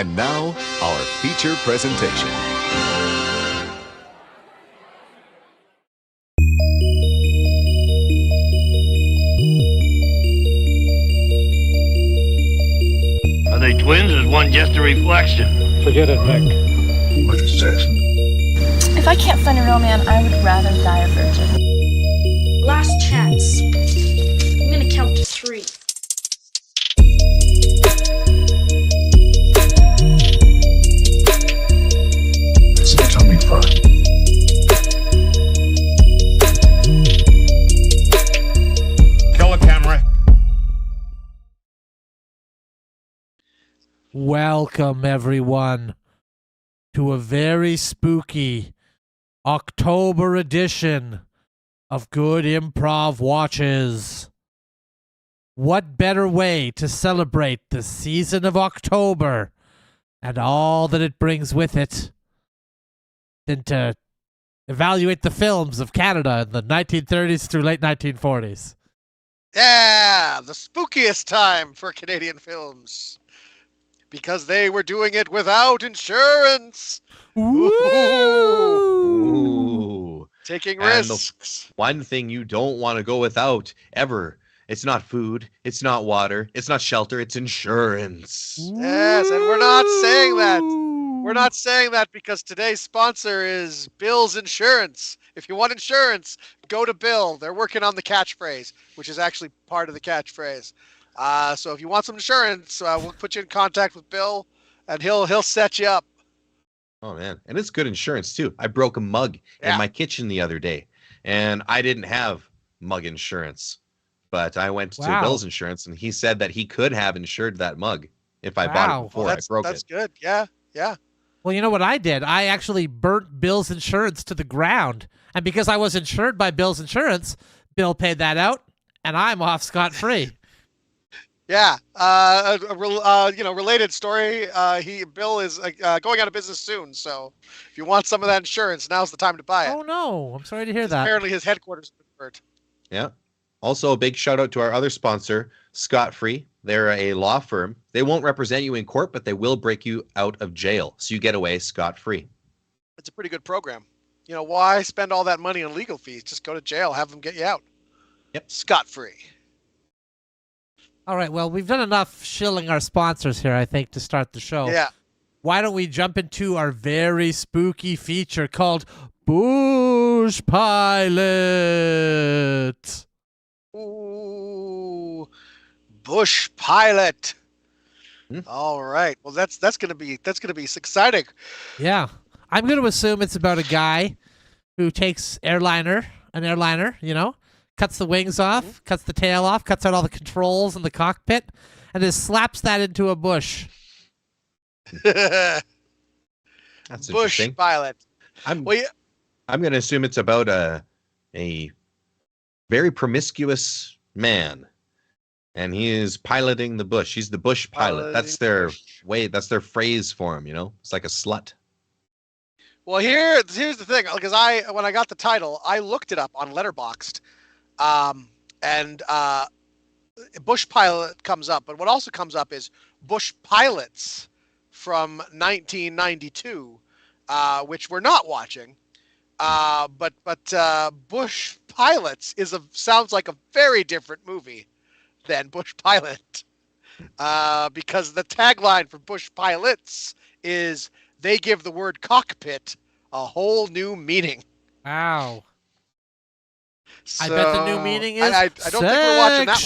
And now, our feature presentation. Are they twins or is one just a reflection? Forget it, Mick. What is this? If I can't find a real man, I would rather die a virgin. Last chance. I'm gonna count to 3. It's a tummy fry. Kill a camera. Welcome, everyone, to a very spooky October edition of Good Improv Watches. What better way to celebrate the season of October and all that it brings with it than to evaluate the films of Canada in the 1930s through late 1940s? Yeah, the spookiest time for Canadian films. Because they were doing it without insurance. Ooh. Taking And risks. One thing you don't want to go without ever. It's not food. It's not water. It's not shelter. It's insurance. Yes, and we're not saying that. We're not saying that because today's sponsor is Bill's Insurance. If you want insurance, go to Bill. They're working on the catchphrase, which is actually part of the catchphrase. So if you want some insurance, we'll put you in contact with Bill, and he'll set you up. Oh man, and it's good insurance too. I broke a mug in my kitchen the other day, and I didn't have mug insurance, but I went to Bill's Insurance, and he said that he could have insured that mug if I bought it before I broke it. That's good. Yeah. Well, you know what I did? I actually burnt Bill's Insurance to the ground. And because I was insured by Bill's Insurance, Bill paid that out, and I'm off scot-free. Yeah. Related story. Bill is going out of business soon, so if you want some of that insurance, now's the time to buy it. Oh, no. I'm sorry to hear that. Apparently his headquarters have been burnt. Yeah. Also, a big shout out to our other sponsor, Scot Free. They're a law firm. They won't represent you in court, but they will break you out of jail, so you get away scot-free. It's a pretty good program. You know, why spend all that money on legal fees? Just go to jail, have them get you out. Yep. Scot-free. All right, well, we've done enough shilling our sponsors here, I think, to start the show. Yeah. Why don't we jump into our very spooky feature called Bush Pilot? Ooh, Bush Pilot. All right. Well, that's gonna be exciting. Yeah, I'm going to assume it's about a guy who takes an airliner, you know, cuts the wings off, cuts the tail off, cuts out all the controls in the cockpit, and just slaps that into a bush. That's Bush interesting. Pilot. I'm going to assume it's about a very promiscuous man, and he is piloting the bush. He's the bush pilot. That's their phrase for him, you know? It's like a slut. Well, here's the thing, because when I got the title, I looked it up on Letterboxd, and Bush Pilot comes up, but what also comes up is Bush Pilots from 1992, which we're not watching. But Bush Pilots sounds like a very different movie than Bush Pilot, because the tagline for Bush Pilots is they give the word cockpit a whole new meaning. Wow. So, I bet the new meaning is I don't think we're watching that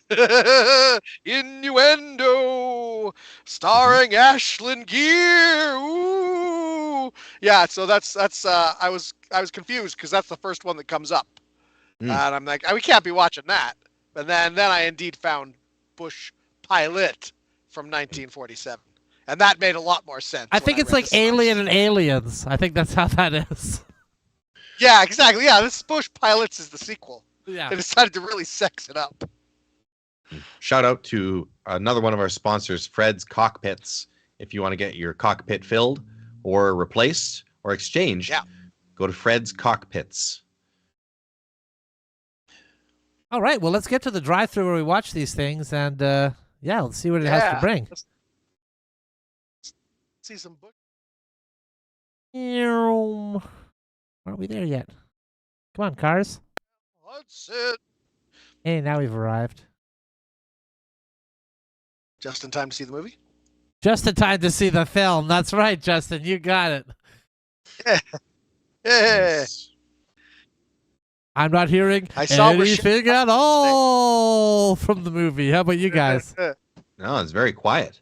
one. Innuendo, starring Ashlyn Gear. Ooh, yeah. So that's I was confused because that's the first one that comes up, and I'm like, we can't be watching that. But then I indeed found Bush Pilot from 1947, and that made a lot more sense. I think it's like Alien and Aliens. I think that's how that is. Yeah, exactly. Yeah, this Bush Pilots is the sequel. Yeah. They decided to really sex it up. Shout out to another one of our sponsors, Fred's Cockpits. If you want to get your cockpit filled or replaced or exchanged, go to Fred's Cockpits. All right, well, let's get to the drive-thru where we watch these things and Yeah, let's see what it has to bring. Let's see some books. Aren't we there yet? Come on, cars. That's it. Hey, now we've arrived. Just in time to see the movie? Just in time to see the film. That's right, Justin. You got it. Yeah. I'm not hearing I saw anything at all from the movie. How about you guys? No, it's very quiet.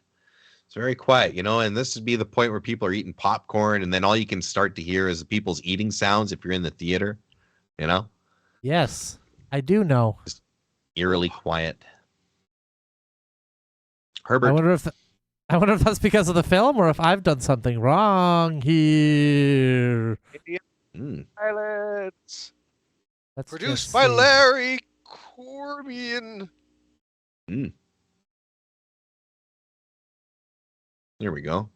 It's very quiet, you know, and this would be the point where people are eating popcorn, and then all you can start to hear is people's eating sounds if you're in the theater, you know? Yes, I do know. Just eerily quiet. Herbert. I wonder if that's because of the film or if I've done something wrong here. Pilots. Let's Produced just by see. Larry Corbian. There we go.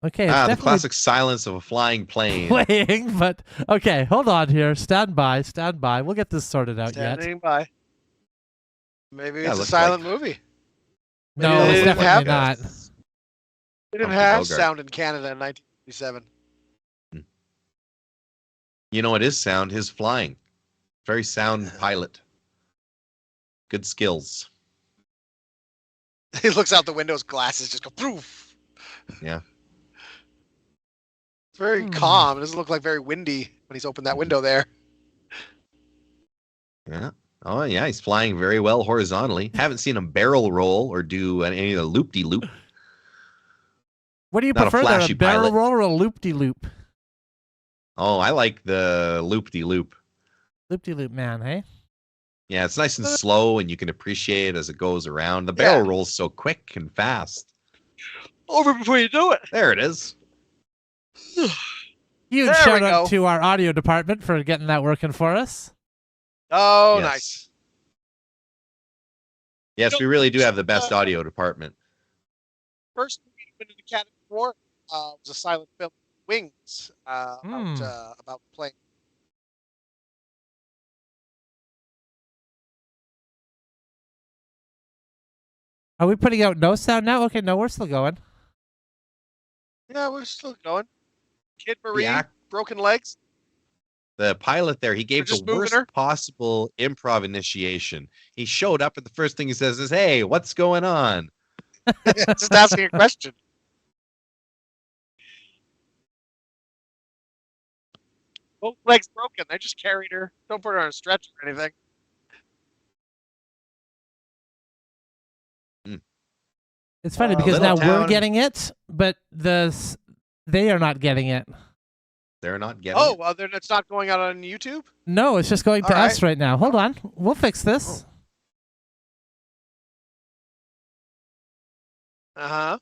Okay, it's The definitely classic silence of a flying plane. playing, but okay, hold on here. Stand by. We'll get this sorted out Standing by. Maybe Yeah, it's a looks silent like- movie. No, Maybe they it's didn't have definitely not. They didn't Humphrey have Bogart. sound in Canada in 1957. You know what is sound? His flying. Very sound pilot. Good skills. He looks out the window, his glasses just go poof. Yeah. It's very calm. It doesn't look like very windy when he's opened that window there. Yeah. Oh, yeah. He's flying very well horizontally. Haven't seen him barrel roll or do any of the loop-de-loop. What do you Not a prefer there, a flashy barrel pilot. roll or a loop-de-loop? Oh, I like the loop-de-loop. Loop-de-loop, man, hey? Yeah, it's nice and slow, and you can appreciate it as it goes around. The barrel roll's so quick and fast. Over before you do it. There it is. Huge There shout we out go. to our audio department for getting that working for us. Oh, Yes. nice. Yes, we really do have the best audio department. First movie to win an Academy Award was a silent film, Wings, about playing. Are we putting out no sound now? Okay, no, we're still going. Yeah, we're still going. Kid Marie, Yeah. broken legs. The pilot there, he gave just the moving worst her? possible improv initiation. He showed up, and the first thing he says is, "Hey, what's going on?" Just asking a question. Both legs broken. I just carried her. Don't put her on a stretcher or anything. It's funny because Little now we're town. getting it, but they are not getting it. They're not getting Oh, it. well, then it's not going out on YouTube? No, it's just going to All us right now. Hold on. We'll fix this. Uh-huh.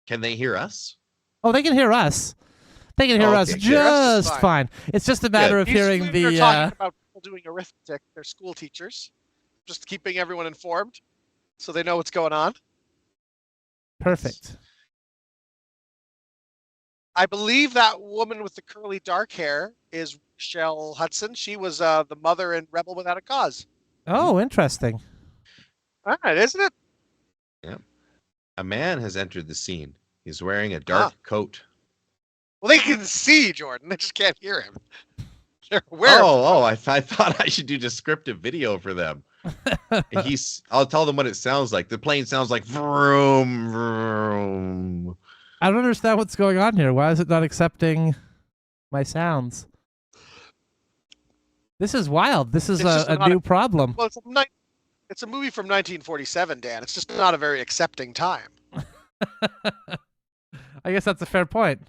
Can they hear us? Oh, they can hear us. They can hear Okay, us good. That's just fine. fine. It's just a matter of These hearing women the. are talking about people doing arithmetic. They're school teachers. Just keeping everyone informed so they know what's going on. Perfect. I believe that woman with the curly dark hair is Rochelle Hudson. She was the mother in Rebel Without a Cause. Oh, interesting. All right, isn't it? A man has entered the scene. He's wearing a dark coat. Well, they can see Jordan. They just can't hear him. They're aware. I thought I should do descriptive video for them. I'll tell them what it sounds like. The plane sounds like vroom, vroom. I don't understand what's going on here. Why is it not accepting my sounds? This is wild. This is It's just a not new problem. Well, it's a movie from 1947, Dan. It's just not a very accepting time. I guess that's a fair point.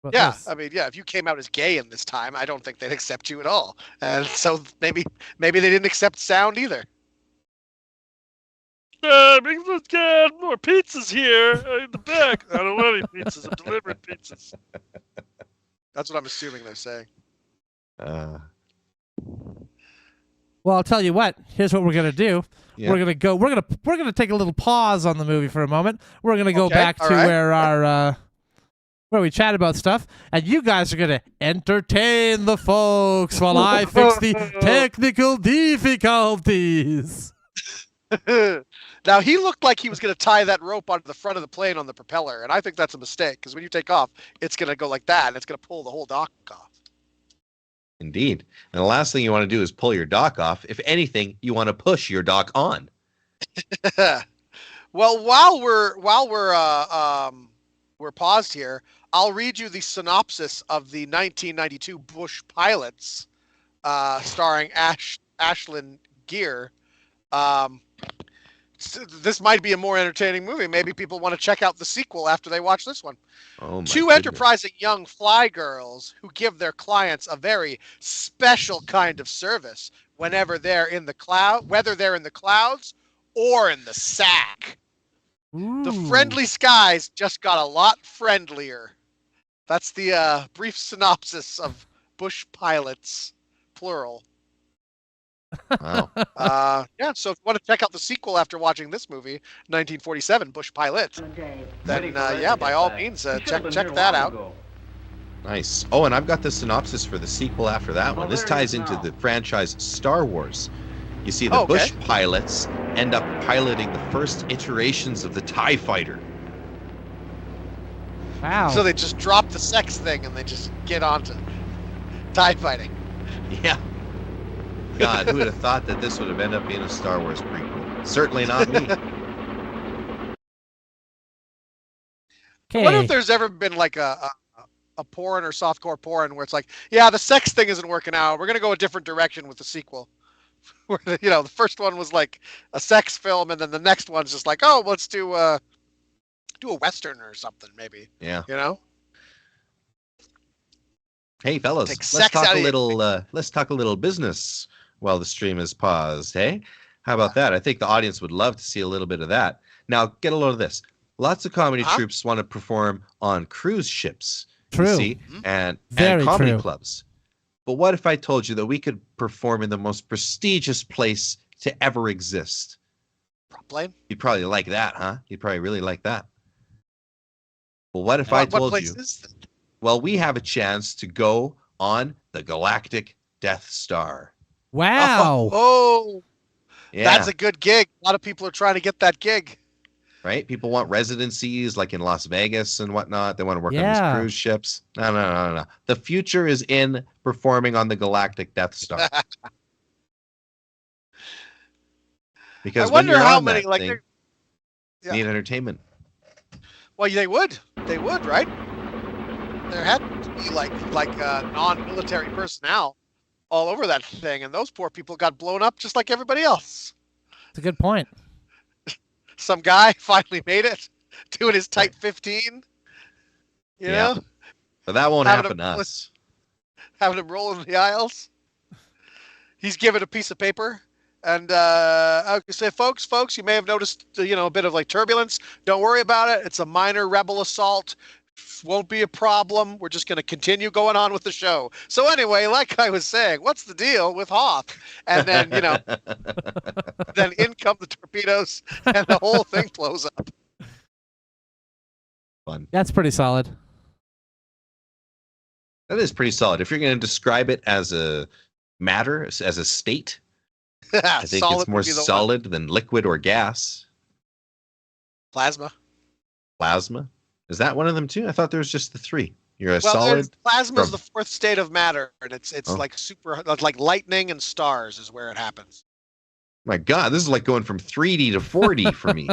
But Yeah, this- I mean, yeah, if you came out as gay in this time, I don't think they'd accept you at all. And so maybe they didn't accept sound either. Let's get more pizzas here in the back. I don't want any pizzas. I'm delivering pizzas. That's what I'm assuming they're saying. Well, I'll tell you what. Here's what we're gonna do. Yeah. We're gonna take a little pause on the movie for a moment. We're gonna go Okay, back to all right. where our where we chat about stuff, and you guys are going to entertain the folks while I fix the technical difficulties. Now, he looked like he was going to tie that rope onto the front of the plane on the propeller, and I think that's a mistake, because when you take off, it's going to go like that, and it's going to pull the whole dock off. Indeed. And the last thing you want to do is pull your dock off. If anything, you want to push your dock on. Well, while we're paused here, I'll read you the synopsis of the 1992 Bush Pilots, starring Ashlyn Gear. This might be a more entertaining movie. Maybe people want to check out the sequel after they watch this one. Oh, my Two goodness. enterprising young fly girls who give their clients a very special kind of service whenever they're in the cloud, whether they're in the clouds or in the sack. The friendly skies just got a lot friendlier. That's the brief synopsis of Bush Pilots, plural. Wow. Yeah, so if you want to check out the sequel after watching this movie, 1947, Bush Pilot, then yeah, by all means, check that out. Nice. Oh, and I've got the synopsis for the sequel after that one. This ties into the franchise Star Wars. You see, the Bush pilots end up piloting the first iterations of the TIE Fighter. Wow. So they just drop the sex thing and they just get on to TIE fighting. Yeah. God, who would have thought that this would have ended up being a Star Wars prequel? Certainly not me. I wonder if there's ever been like a porn or softcore porn where it's like, yeah, the sex thing isn't working out. We're going to go a different direction with the sequel. Where, the first one was like a sex film, and then the next one's just like, oh, let's do a Western or something, maybe. Yeah. Hey, fellas, let's talk a little business while the stream is paused, hey? How about that? I think the audience would love to see a little bit of that. Now, get a load of this. Lots of comedy troupes want to perform on cruise ships, True. you see, and Very comedy true. clubs. But what if I told you that we could perform in the most prestigious place to ever exist? Prop plane? You'd probably like that, huh? You'd probably really like that. Well, what if I told you? Well, we have a chance to go on the Galactic Death Star. Wow. Oh, Yeah. that's a good gig. A lot of people are trying to get that gig. Right? People want residencies like in Las Vegas and whatnot. They want to work on Yeah. these cruise ships. No. The future is in performing on the Galactic Death Star. Because I wonder when you're how on many that like thing, yeah. need entertainment. Well, they would, right? There had to be like non-military personnel all over that thing, and those poor people got blown up just like everybody else. That's a good point. Some guy finally made it, doing his Type 15. You know, But that won't Having happen to a- us. having him roll in the aisles. He's given a piece of paper, and I could say, folks, you may have noticed, a bit of like turbulence. Don't worry about it. It's a minor rebel assault. Won't be a problem. We're just going to continue going on with the show. So anyway, like I was saying, what's the deal with Hoth? And then, then in come the torpedoes, and the whole thing blows up. Fun. That's pretty solid. That is pretty solid. If you're going to describe it as a matter, as a state, I think Solid it's more would be the one. solid than liquid or gas. Plasma. Plasma. Is that one of them too? I thought there was just the three. You're a Well, solid. plasma is from- the fourth state of matter, and it's Oh. like like lightning and stars is where it happens. My God, this is like going from 3D to 4D for me.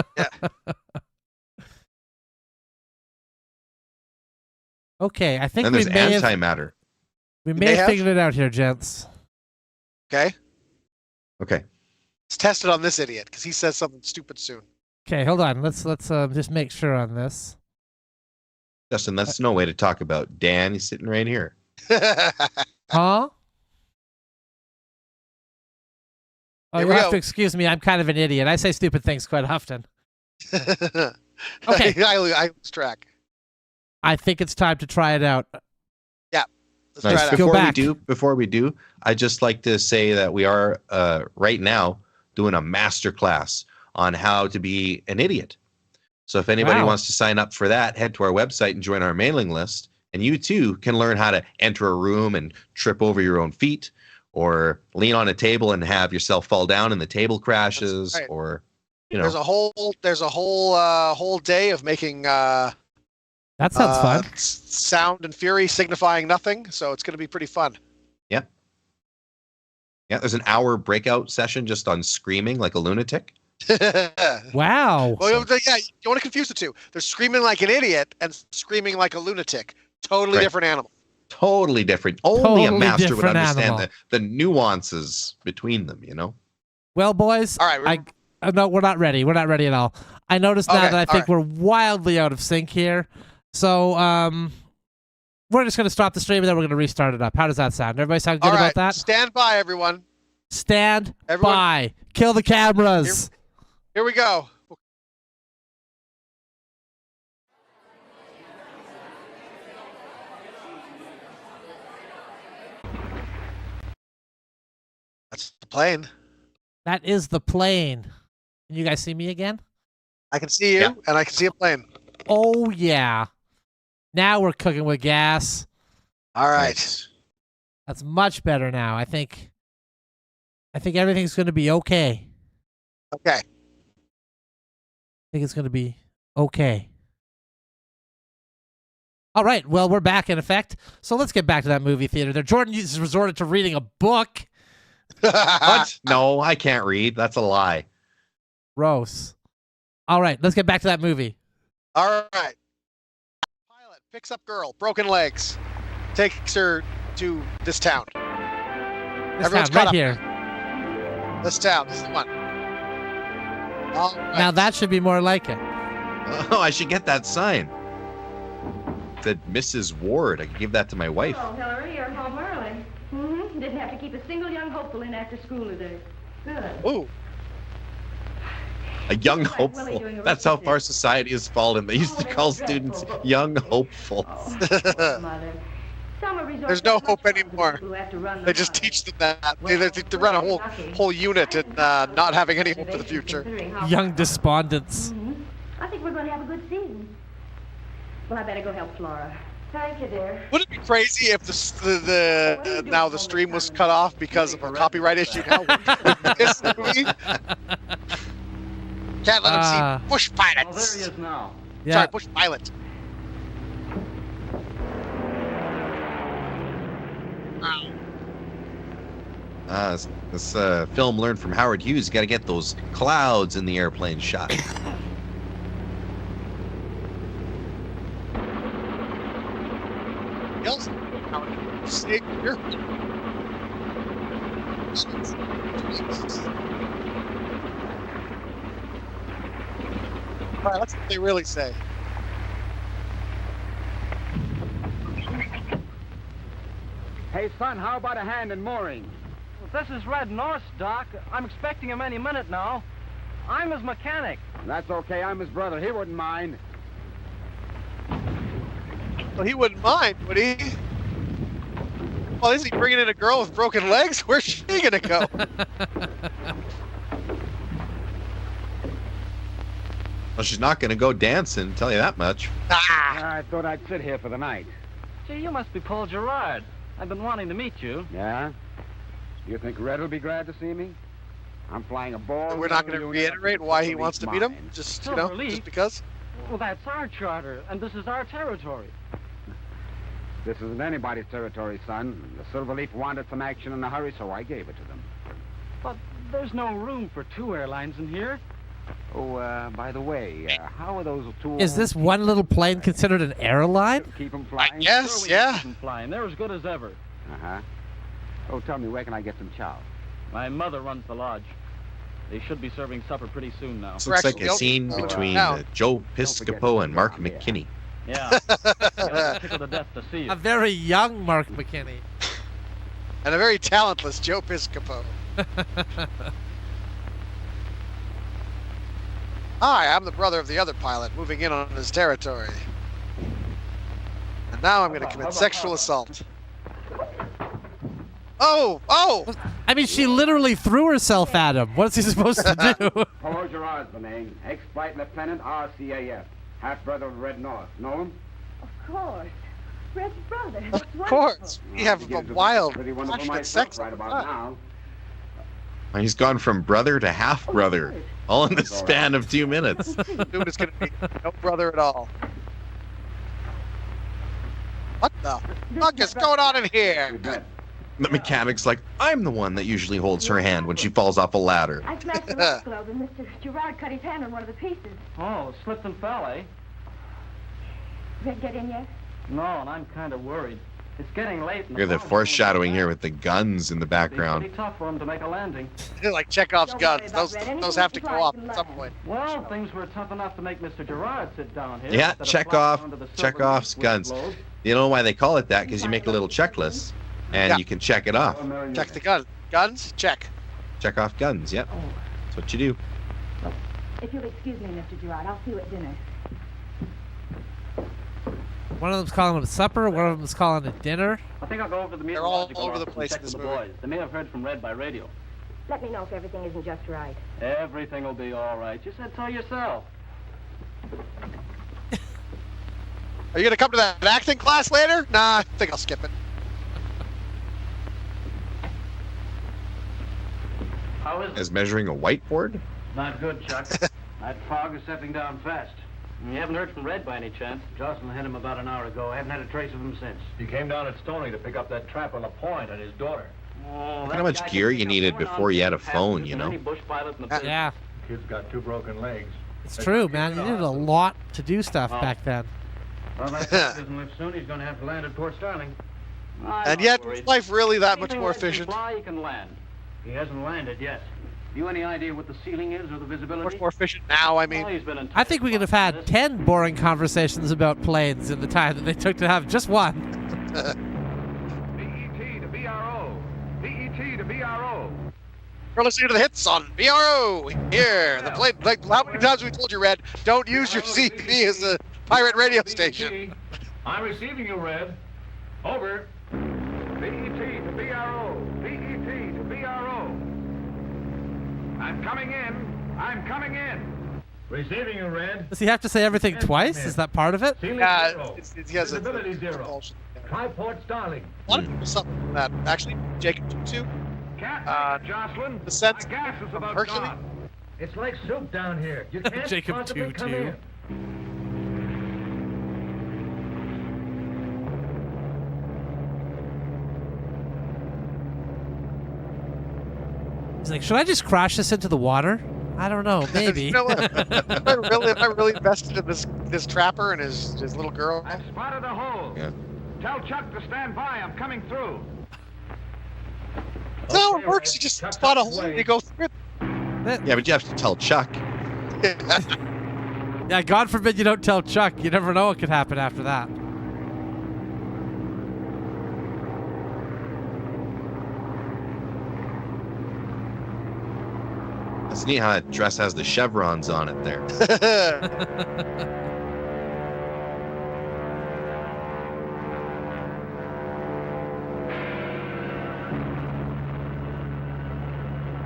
Okay, I think And we there's may have antimatter. may have? figured it out here, gents. Okay, Okay. let's test it on this idiot because he says something stupid soon. Okay, hold on. Let's just make sure on this. Justin, that's no way to talk about Dan. He's sitting right here. Huh? Oh, Here you we have go. to excuse me. I'm kind of an idiot. I say stupid things quite often. Okay, Okay. I lose track. I think it's time to try it out. Let's try Nice. it out. Go back. Before we do, I'd just like to say that we are right now doing a master class on how to be an idiot. So if anybody Wow. wants to sign up for that, head to our website and join our mailing list. And you too can learn how to enter a room and trip over your own feet, or lean on a table and have yourself fall down and the table crashes, That's right. or you know. There's a whole day of making That sounds fun. sound and fury signifying nothing. So it's going to be pretty fun. Yeah, there's an hour breakout session just on screaming like a lunatic. Wow. Well, yeah, you want to confuse the two. There's screaming like an idiot and screaming like a lunatic. Totally Right. different animal. Totally different. Only a Totally master would different understand animal. the nuances between them, you know? Well, boys, All right. no, we're not ready. We're not ready at all. I noticed now Okay, that I all think right. we're wildly out of sync here. So, we're just going to stop the stream and then we're going to restart it up. How does that sound? Everybody sound good All right. about that? Stand by, everyone. Stand Everyone- by. Kill the cameras. Here we go. That's the plane. That is the plane. Can you guys see me again? I can see you, Yeah. and I can see a plane. Oh, yeah. Now we're cooking with gas. All right. Nice. That's much better now. I think everything's going to be okay. Okay. I think it's going to be okay. All right. Well, we're back in effect. So let's get back to that movie theater there. Jordan has resorted to reading a book. What? No, I can't read. That's a lie. Gross. All right. Let's get back to that movie. All right. Pilot picks up girl, broken legs, takes her to this town. This Everyone's town, caught right up. here. This town. This is the one. All right. Now that should be more like it. Oh, I should get that sign. It said Mrs. Ward. I could give that to my wife. Oh, Hillary, you're home early. Mm-hmm. Didn't have to keep a single young hopeful in after school today. Good. Ooh. A young Willie hopeful. doing a That's how record far there. society has fallen. They used to Oh, call that's students dreadful. young hopefuls. Oh, poor mother. Summer resort There's no does much hope fun for anymore. people who have to run They the just line. teach them that. They run a whole unit in not having any hope for the future. Considering how Young far- despondents. Mhm. I think we're going to have a good season. Well, I better go help Flora. Thank you, dear. Wouldn't it be crazy if now the stream was cut off because of a copyright issue now? This movie? Can't let Ah. him see Bush pilots. now. Yeah. Sorry, Bush pilot. This film learned from Howard Hughes. You got to get those clouds in the airplane shot. Yells. Say here. All right, let's see what they really say. Hey, son, how about a hand in mooring? This is Red North, Doc. I'm expecting him any minute now. I'm his mechanic. That's okay. I'm his brother. He wouldn't mind. Well, he wouldn't mind, would he? Well, is he bringing in a girl with broken legs? Where's she gonna go? Well, she's not going to go dancing, tell you that much. Ah! I thought I'd sit here for the night. Gee, you must be Paul Gerard. I've been wanting to meet you. Yeah? You think Red will be glad to see me? I'm flying a ball. We're not going to reiterate why he wants to meet him, just Silver Leaf? just because. Well, that's our charter, and this is our territory. This isn't anybody's territory, son. The Silver Leaf wanted some action in a hurry, so I gave it to them. But there's no room for two airlines in here. Oh, by the way, how are those two? Is this one little plane considered an airline? Keep them flying? I guess, Sure we yeah. keep 'em flying. They're as good as ever. Uh-huh. Oh, tell me, where can I get some chow? My mother runs the lodge. They should be serving supper pretty soon now. This looks like a Correct. scene Nope. between Now. Joe Piscopo and Mark McKinney. Yeah. Yeah, tickled to death to see you. A very young Mark McKinney. And a very talentless Joe Piscopo. Hi, I'm the brother of the other pilot, moving in on his territory. And now I'm going to commit sexual assault. Oh! I mean, she literally threw herself at him. What is he supposed to do? Paul Gerard's the name. Ex-flight lieutenant, RCAF. Half-brother of Red North. Know him? Of course. Red's brother. Of That's wonderful. course. We have a wild, Pretty wonderful passionate myself sex. right about now. He's gone from brother to half-brother, all in the span of 2 minutes. Dude is going to be no brother at all. What the fuck is going on in here? The mechanic's like, I'm the one that usually holds her hand when she falls off a ladder. I smashed the left globe and Mr. Gerard cut his hand on one of the pieces. Oh, slipped and fell, eh? Red get in yet? No, and I'm kind of worried. It's getting late. You're the foreshadowing here with the guns in the It's background. pretty tough for him to make a landing. Like Chekhov's guns. Those have to go off at some point. Well, things were tough enough to make Mr. Gerard sit down here. Yeah, instead of flying onto the silver Chekhov's with guns. globe. You know why they call it that? Because you make a little checklist, and Yeah. you can check it off. Check the gun. Guns? Check. Check off guns, yep. That's what you do. If you'll excuse me, Mr. Gerard, I'll see you at dinner. One of them's calling it supper. One of them's calling it dinner. I think I'll go over to the They're all meteorological over the office and place check in this with the movie. boys. They may have heard from Red by radio. Let me know if everything isn't just right. Everything will be all right. You said so yourself. Are you going to come to that acting class later? Nah, I think I'll skip it. How is it? As measuring a whiteboard? Not good, Chuck. That fog is settling down fast. You haven't heard from Red by any chance? Jocelyn hit him about an hour ago. I haven't had a trace of him since. He came down at Stony to pick up that trap on the point and his daughter. Oh, Look how much gear you needed before you had a phone, you know? Yeah, Kid's got 2 broken legs. it's true, man. You needed a lot to do stuff back then. Well, that doesn't live soon. He's going to have to land at Port Starling. And yet, is life really that much more efficient? Fly, he can land. He hasn't landed yet. You any idea what the ceiling is or the visibility? Much more efficient now, I mean. Well, he's been in I think we could have had 10 boring conversations about planes in the time that they took to have just one. BET to BRO. BET to BRO. We're listening to the hits on BRO here. The plane, like, how many times have we told you, Red, don't use your CB as a pirate radio station. I'm receiving you, Red. Over. BET to BRO. BET to BRO. I'm coming in. I'm coming in. Receiving you, Red. Does he have to say everything twice? Is that part of it? Ceiling Yeah, zero. he has a Visibility zero. propulsion. Triport Starling. A lot of people suffer from that. Actually, Jacob too. Cat, Jocelyn. the sense My gas is about Hercules? gone. It's like soup down here. You can't Jacob possibly come Tutu. in. He's like, should I just crash this into the water? I don't know, maybe. You know what? Am I really invested in this trapper and his little girl? I've spotted a hole. Yeah. Tell Chuck to stand by. I'm coming through. That's how it Okay, works. Red. You just Chuck's spot a on his hole and way. you go through it. Yeah, but you have to tell Chuck. Yeah, God forbid you don't tell Chuck. You never know what could happen after that. It's neat how that dress has the chevrons on it there.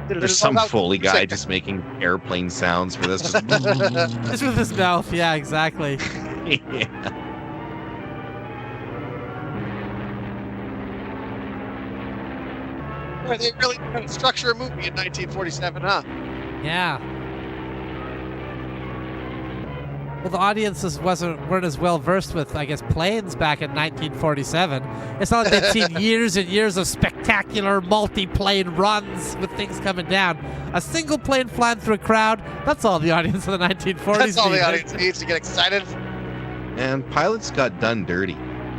There's some Foley guy just making airplane sounds for this. Just Just with his mouth. Yeah, exactly. yeah. Boy, they really kind of structure a movie in 1947, huh? Yeah. Well, the audiences weren't as well versed with, I guess, planes back in 1947. It's not like they'd seen years and years of spectacular multi-plane runs with things coming down. A single plane flying through a crowd, that's all the audience of the 1940s That's all the needed. audience needs to get excited. And pilots got done dirty.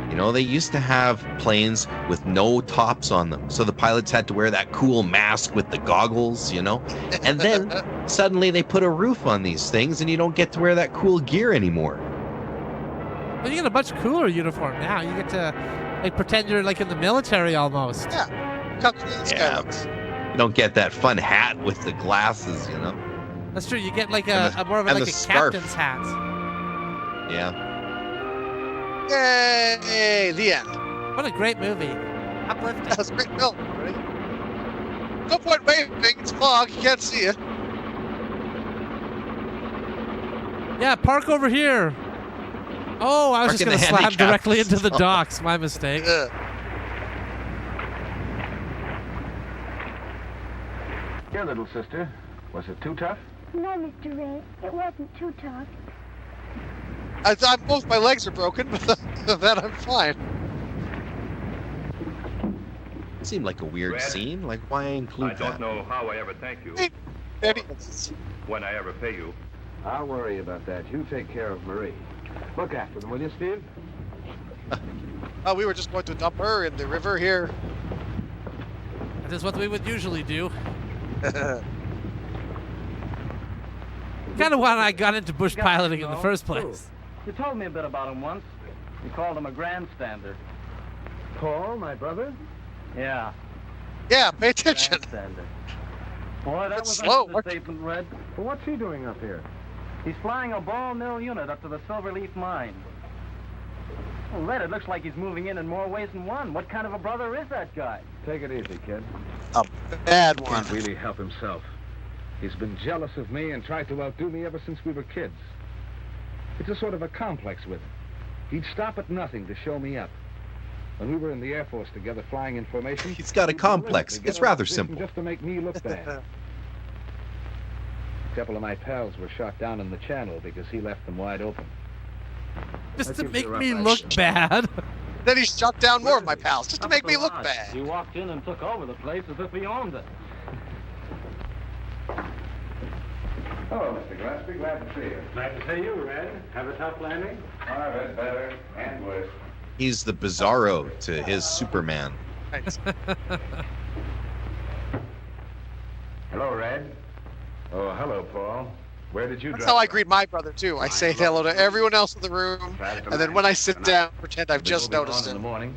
You know, they used to have planes with no tops on them. So the pilots had to wear that cool mask with the goggles, you know? And then suddenly they put a roof on these things and you don't get to wear that cool gear anymore. Well, you get a much cooler uniform now. You get to like pretend you're like in the military almost. Yeah. Look how cool this guy looks. You don't get that fun hat with the glasses, you know? That's true. You get like And a more of a, and like the a scarf. captain's hat. Yeah. Yay! The end. What a great movie. Uplifting. That was a great film. Right? no point waving. It's fog. You can't see it. Yeah, park over here. Oh, I was Park just in going to the slam handicap directly into the zone. docks. My mistake. Yeah. Here, little sister. Was it too tough? No, Mr. Red, it wasn't too tough. Both my legs are broken, but that I'm fine. It seemed like a weird Red, scene. Like, why include I that? don't know how I ever thank you when I ever pay you. I'll worry about that. You take care of Marie. Look after them, will you, Steve? Oh, we were just going to dump her in the river here. That is what we would usually do. Kind of why I got into bush piloting in the first place. You told me a bit about him once. You called him a grandstander. Paul, my brother? Yeah, Yeah, pay attention. grandstander. Boy, that That's was slow. an understatement, Red. Well, what's he doing up here? He's flying a ball mill unit up to the Silverleaf mine. Well, Red, it looks like he's moving in more ways than one. What kind of a brother is that guy? Take it easy, kid. A bad one. Can't really help himself. He's been jealous of me and tried to outdo me ever since we were kids. It's a sort of a complex with him. He'd stop at nothing to show me up. When we were in the Air Force together flying in formation... He's got a he'd complex. deliberately It's get out of rather position simple. Just to make me look bad. A couple of my pals were shot down in the channel because he left them wide open. Just That to gives make you a rough me idea. look bad. Then he shut down more of my pals just to make me look bad. He walked in and took over the place as if he owned it. Hello, Mr. Gillespie. Glad to see you. Glad to see you, Red. Have a tough landing? I've had better and worse. He's the Bizarro to his Superman. Thanks. Hello, Red. Oh, hello, Paul. Where did you That's drop how I from? greet my brother, too. I say hello to everyone else in the room, and then when I sit down, pretend I've just We'll be noticed on in the it. morning.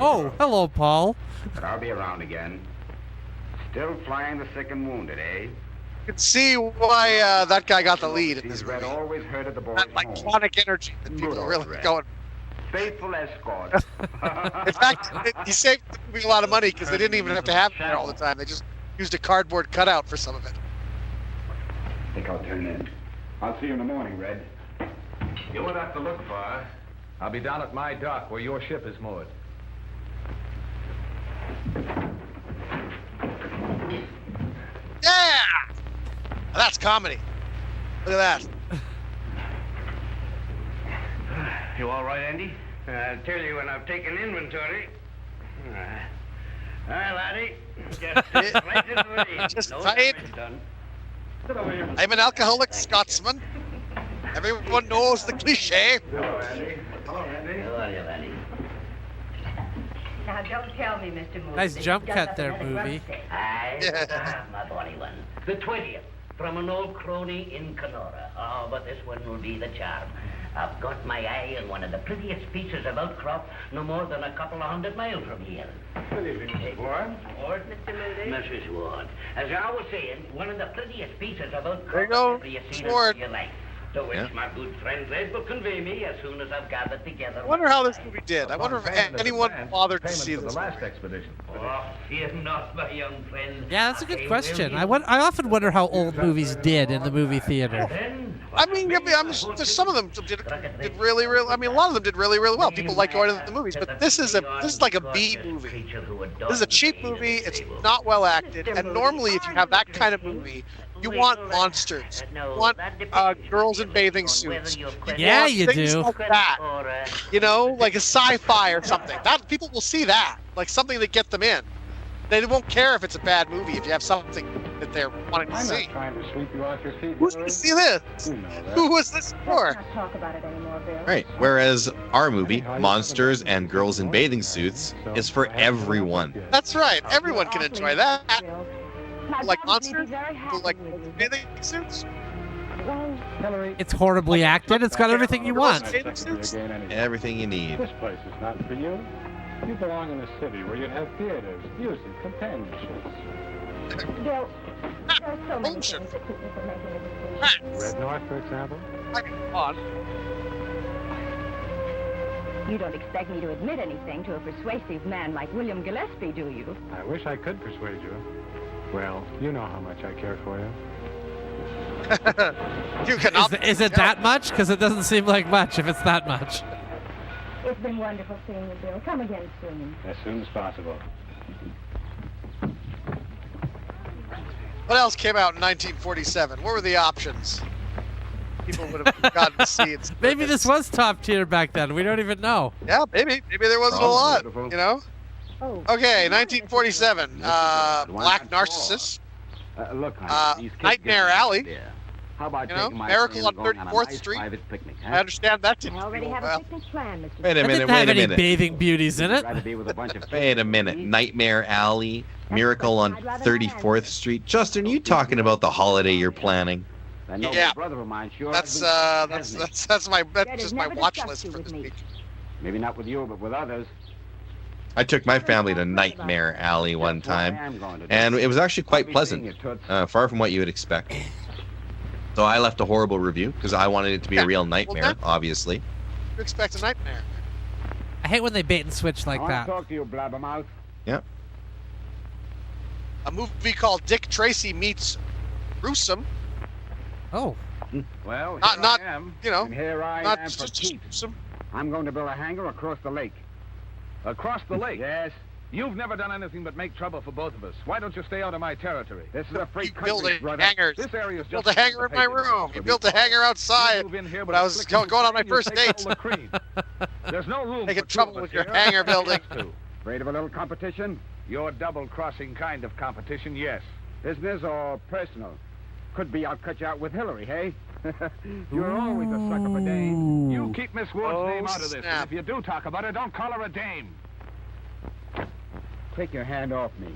Oh, hello, Paul. But I'll be around again. Still flying the sick and wounded, eh? You can see why that guy got the lead in this He's Red movie. always heard of the boys' That home. iconic energy that people Good are old really Red. going. Faithful escort. In fact, he saved the movie a lot of money because they didn't even have to have it there all the time. They just used a cardboard cutout for some of it. I think I'll turn in. I'll see you in the morning, Red. You won't have to look far. I'll be down at my dock where your ship is moored. Yeah! Now that's comedy. Look at that. You all right, Andy? I'll tell you when I've taken inventory. Hi, laddie. Just right into the lead. Just No tight. damage done. I'm an alcoholic Scotsman. Everyone knows the cliche. Hello, Andy. Hello, Andy. How are you, laddie? Now, don't tell me, Mr. Moore. Nice that jump you've done cut there, another movie. grub stick. Aye, Yeah. my bonny one. The 20th, from an old crony in Kenora. Oh, but this one will be the charm. I've got my eye on one of the prettiest pieces of outcrop no more than a couple of 100 miles from here. Good evening, Mrs. Ward. Ward? Mr. Moody. Mrs. Ward. As I was saying, one of the prettiest pieces of outcrop There you go, ever you seen Ward. in your life. To which Yeah. my good friend Red will convey me as soon as I've gathered together. I wonder how this movie did. I wonder if anyone bothered to Payment see for this the last movie. expedition. Oh, fear not, my young friend. Yeah, that's a I good will question. give I often wonder how old movies did in the movie theater. Then, I mean, there's some of them did really, really. I mean, a lot of them did really, really well. People like going to the movies, but this is like a B movie. This is a cheap movie. It's not well acted, and normally, if you have that kind of movie, you want monsters. You want girls in bathing suits. Yeah, want you things do. like that. You know, like a sci-fi or something. That people will see that, like something to get them in. They won't care if it's a bad movie if you have something that they're wanting to I'm see. not trying to sweep you off your feet. Who's going to see this? You know that. Who was this for? Let's not talk about it anymore, Bill. Right. Whereas our movie, Monsters and Girls in Bathing Suits, is for everyone. That's right. Everyone can enjoy that. Bill. I'd Like probably be monsters? very Who happy like with you. bathing suits? Well, Hillary, It's horribly acted. It's got everything you want. I'm not second you again anyway. Everything you need. This place is not for you. You belong in a city where you'd have theaters, music, companionships. Bill, there are so many Bullshit. things that keep me from making a decision. Rats. Red North, for example. Come on. You don't expect me to admit anything to a persuasive man like William Gillespie, do you? I wish I could persuade you. Well, you know how much I care for you. You cannot. Is it that much? Because it doesn't seem like much if it's that much. It's been wonderful seeing you, Bill. Come again soon. As soon as possible. What else came out in 1947? What were the options? People would have gotten to see it. Maybe this was top tier back then. We don't even know. Yeah, maybe. Maybe there wasn't a lot, you know? Oh. Okay, 1947. Black Narcissus. Look, Nightmare Alley. How about You know, taking my Miracle friend on going a 34th nice Street. private picnic, huh? I understand that I didn't already go have a well. picnic plan, Mr. Wait a It minute, didn't have wait a any minute. bathing beauties in it. Rather be with a bunch of Wait a minute. Nightmare Alley, Miracle on 34th Street. Justin, are you talking about the holiday you're planning? That noble Yeah. brother of mine sure That's has been- just my has watch never list discussed for you this with me. week. Maybe not with you, but with others. I took my family to Nightmare Alley one That's what I time, am going to do. and it was actually I'll quite be pleasant, seeing you, Toots. far from what you would expect. So I left a horrible review because I wanted it to be a real nightmare, that- obviously. You expect a nightmare. I hate when they bait and switch like I want that. to talk to you, blabbermouth. Yeah. A movie called Dick Tracy Meets Gruesome. Oh. Well, Not- here not, I am. you know, and here I Not am for just keeps. gruesome. I'm going to build a hangar across the lake. Across the lake? Yes. You've never done anything but make trouble for both of us. Why don't you stay out of my territory? This is a free You country, building brother. hangars. This area is Built just a hangar in my room. You built a hangar outside when I was going on my first date. There's no room Making for two trouble of with us your here. hangar building. Afraid of a little competition? Your double-crossing kind of competition, yes. Business or personal? Could be I'll cut you out with Hillary, hey? You're always a sucker for dames. You keep Miss Ward's Oh, name out of this. snap. And if you do talk about her, don't call her a dame. Take your hand off me.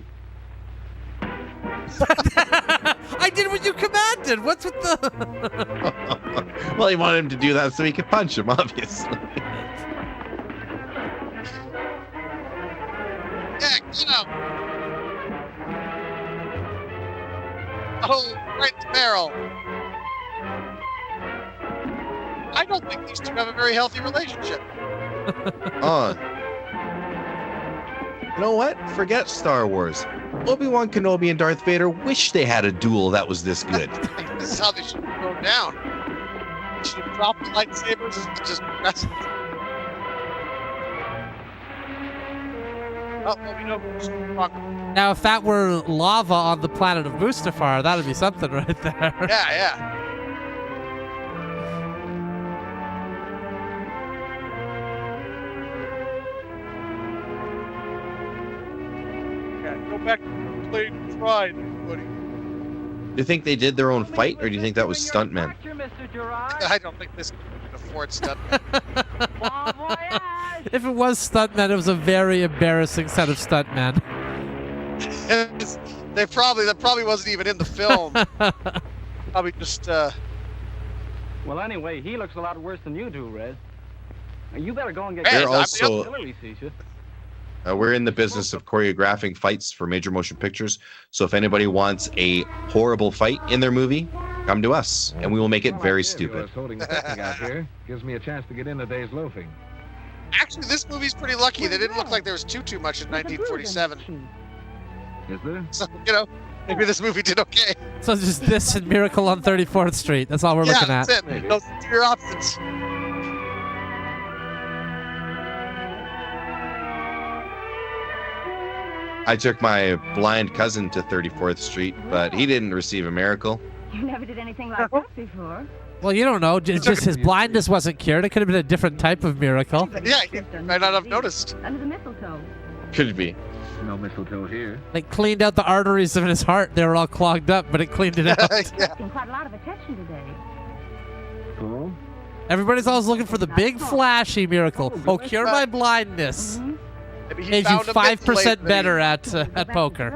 I did what you commanded. What's with the... Well, he wanted him to do that so he could punch him, obviously. Yeah, get out. Oh, right in the barrel. I don't think these two have a very healthy relationship. Oh. You know what? Forget Star Wars. Obi-Wan Kenobi and Darth Vader wish they had a duel that was this good. This is how they should go down. They should have dropped the lightsabers and just wrestled. Oh, well, we know who's wrong. Now, if that were lava on the planet of Mustafar, that'd be something right there. Yeah, yeah. Yeah, go back to play Pride, buddy. Do you think they did their own fight, or do you think that was stuntmen? I don't think this can afford stuntmen. If it was stuntmen, it was a very embarrassing set of stuntmen. That probably wasn't even in the film. Probably just Well, anyway, he looks a lot worse than you do, Red. Now, you better go and get They're your also- Hillary sees you. We're in the business of choreographing fights for major motion pictures. So if anybody wants a horrible fight in their movie, come to us, and we will make it very stupid. Holding the picnic out here gives me a chance to get in a day's loafing. actually this movie's pretty lucky. They didn't look like there was too much in 1947. Is there? So, you know, maybe this movie did okay. So it's just this and Miracle on 34th Street. That's all we're looking at. That's it. Those are your options. I took my blind cousin to 34th Street, but he didn't receive a miracle. You never did anything like that before. Well, you don't know. It's just his blindness wasn't cured. It could have been a different type of miracle. Yeah, you might not have noticed. Under the mistletoe. Could be. No mistletoe here. They cleaned out the arteries of his heart. They were all clogged up, but it cleaned it out. Getting quite a lot of attention today. Oh? Everybody's always looking for the big flashy miracle. Oh, cure my blindness. Maybe he Made you found a mitten 5% later better than at poker.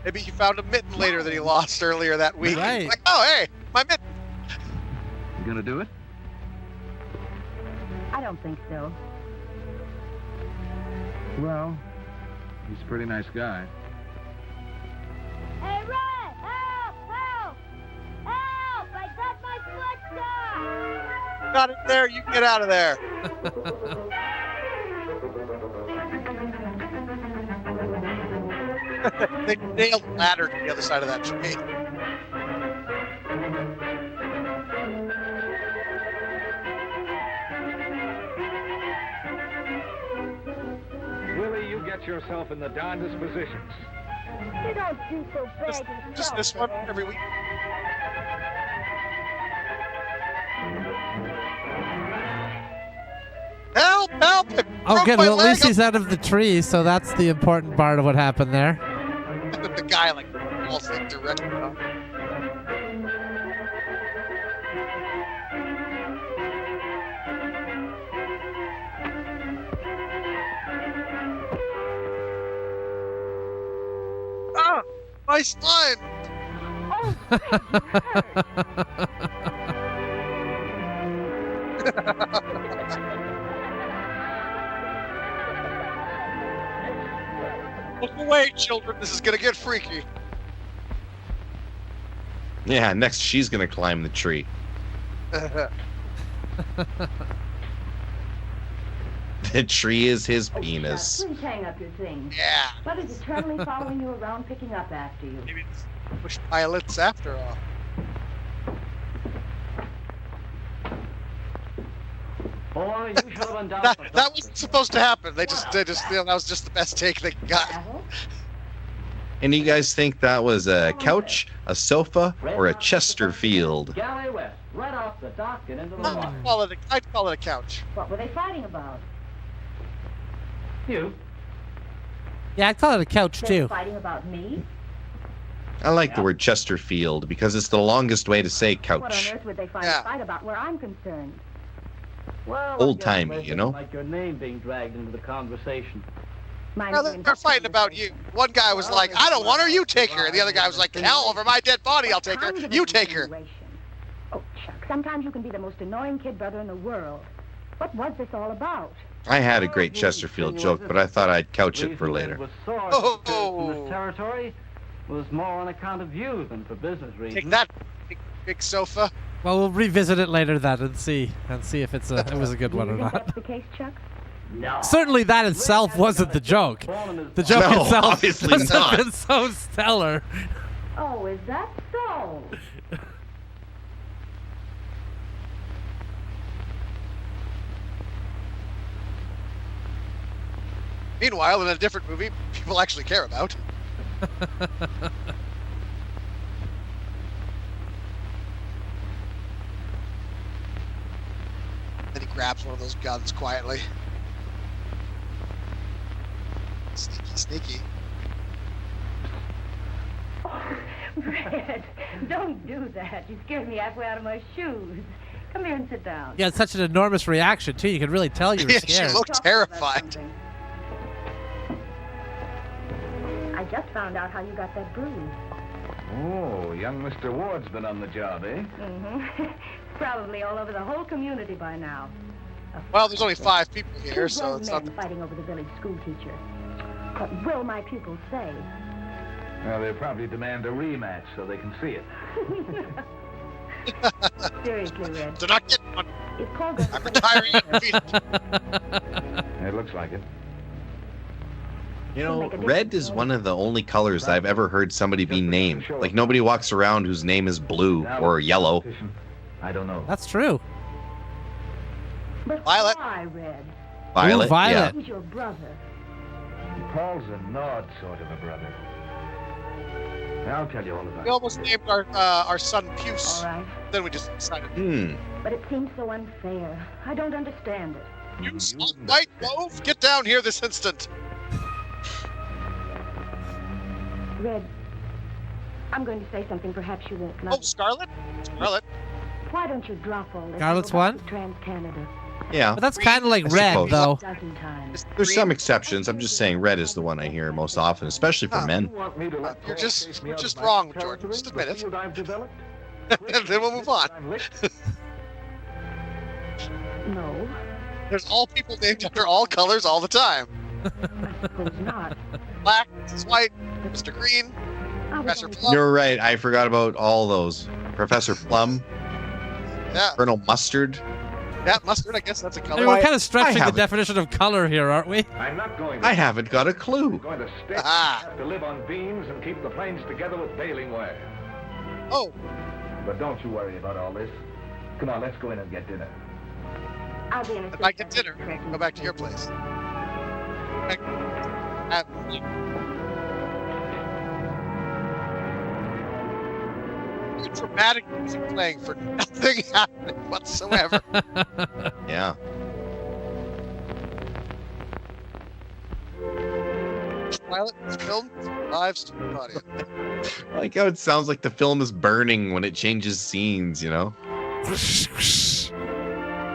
Maybe he found a mitten later than he lost earlier that week. Right. Like, oh, hey, my mitten. You gonna do it? I don't think so. Well, he's a pretty nice guy. Hey, Red! Help! Help! Help! I got my foot stuck! Got it there. You get out of there. They nailed the ladder to the other side of that tree. Willie, you get yourself in the darndest positions. You don't do so bad Just this one every week. Help! Help! I Oh, broke good. my Well, at least leg. he's out of the tree, so that's the important part of what happened there. The guy like falls like directly up. Ah! My spine! Look away, children. This is gonna get freaky. Yeah, next she's gonna climb the tree. The tree is his penis. Please hang up your things. Yeah. What is eternally following you around picking up after you? Maybe it's bush pilots after all. Boy, you should have been down for That wasn't supposed to happen. They just, that was just the best take they got. And you guys think that was a couch, a sofa, or a Chesterfield? Galley West, right off the dock and into the water. I'd call it a couch. What were they fighting about? You? Yeah, I'd call it a couch, They were too. fighting about me? I like the word Chesterfield because it's the longest way to say What on couch. earth would they fight a fight about where I'm concerned? Well, Old-timey, you know? Like your name being dragged into the conversation. Well, they're fighting about you. One guy was like, I don't want her, you take her. And the other guy was like, hell, over my dead body, I'll take her. You take her. Oh, Chuck, sometimes you can be the most annoying kid brother in the world. What was this all about? I had a great Chesterfield joke, but I thought I'd couch it for later. This territory was more on account of you than for business reasons. Take that, big sofa. Well, we'll revisit it later then and see if it was a good one or You think not. that's the case, Chuck? No. Certainly that itself wasn't the joke. The joke No, itself obviously must have not. been so stellar. Oh, is that so? Meanwhile, in a different movie, people actually care about. Then he grabs one of those guns quietly. Sneaky, sneaky. Oh, Red, don't do that. You scared me halfway out of my shoes. Come here and sit down. Yeah, it's such an enormous reaction, too. You could really tell you were Yeah, scared. she looked terrified. I just found out how you got that bruise. Oh, young Mr. Ward's been on the job, eh? Mm-hmm. Probably all over the whole community by now. Well, there's only 5 people here, Two so grown it's men not. fighting over the village school teacher. What will my pupils say? Well, they'll probably demand a rematch so they can see it. Seriously, Red. They're not getting one. If Paul goes I'm retiring. It looks like it. You know, red is one of the only colors I've ever heard somebody be named. Like, nobody walks around whose name is blue or yellow. I don't know. That's true. But Violet. why, Red? Violet, Ooh, Violet. He's your brother. Paul's a Nod sort of a brother. I'll tell you all about We it. almost named our son Puce. All right. Then we just decided. But it seems so unfair. I don't understand it. Puce, white loaf, get down here this instant. Red, I'm going to say something perhaps you won't like. Oh, Scarlet? Scarlet. Why don't you drop all this? Scarlet's and go back one? to Trans-Canada. Yeah. But that's kind of like I red, suppose. though. Dozen times. There's some exceptions. I'm just saying red is the one I hear most often, especially for men. You're just wrong, Jordan. Just admit it. And then we'll move on. No, There's all people named after all colors all the time. I suppose not. Black, Mrs. White, Mr. Green, Professor Plum. You're right. I forgot about all those. Professor Plum, Yeah. Colonel Mustard. Yeah, mustard. I guess that's a I color. mean, we're kind of I stretching the haven't- definition of color here, aren't we? I'm not going to. I haven't got a clue. I'm going to stick. Ah. Have to live on beans and keep the planes together with baling wire. Oh, But don't you worry about all this. Come on, let's go in and get dinner. I'll be in a if I get dinner, go back to your place. Dramatic music playing for nothing happening whatsoever. Yeah. Pilot was filmed live studio audio. I like how it sounds like the film is burning when it changes scenes, you know?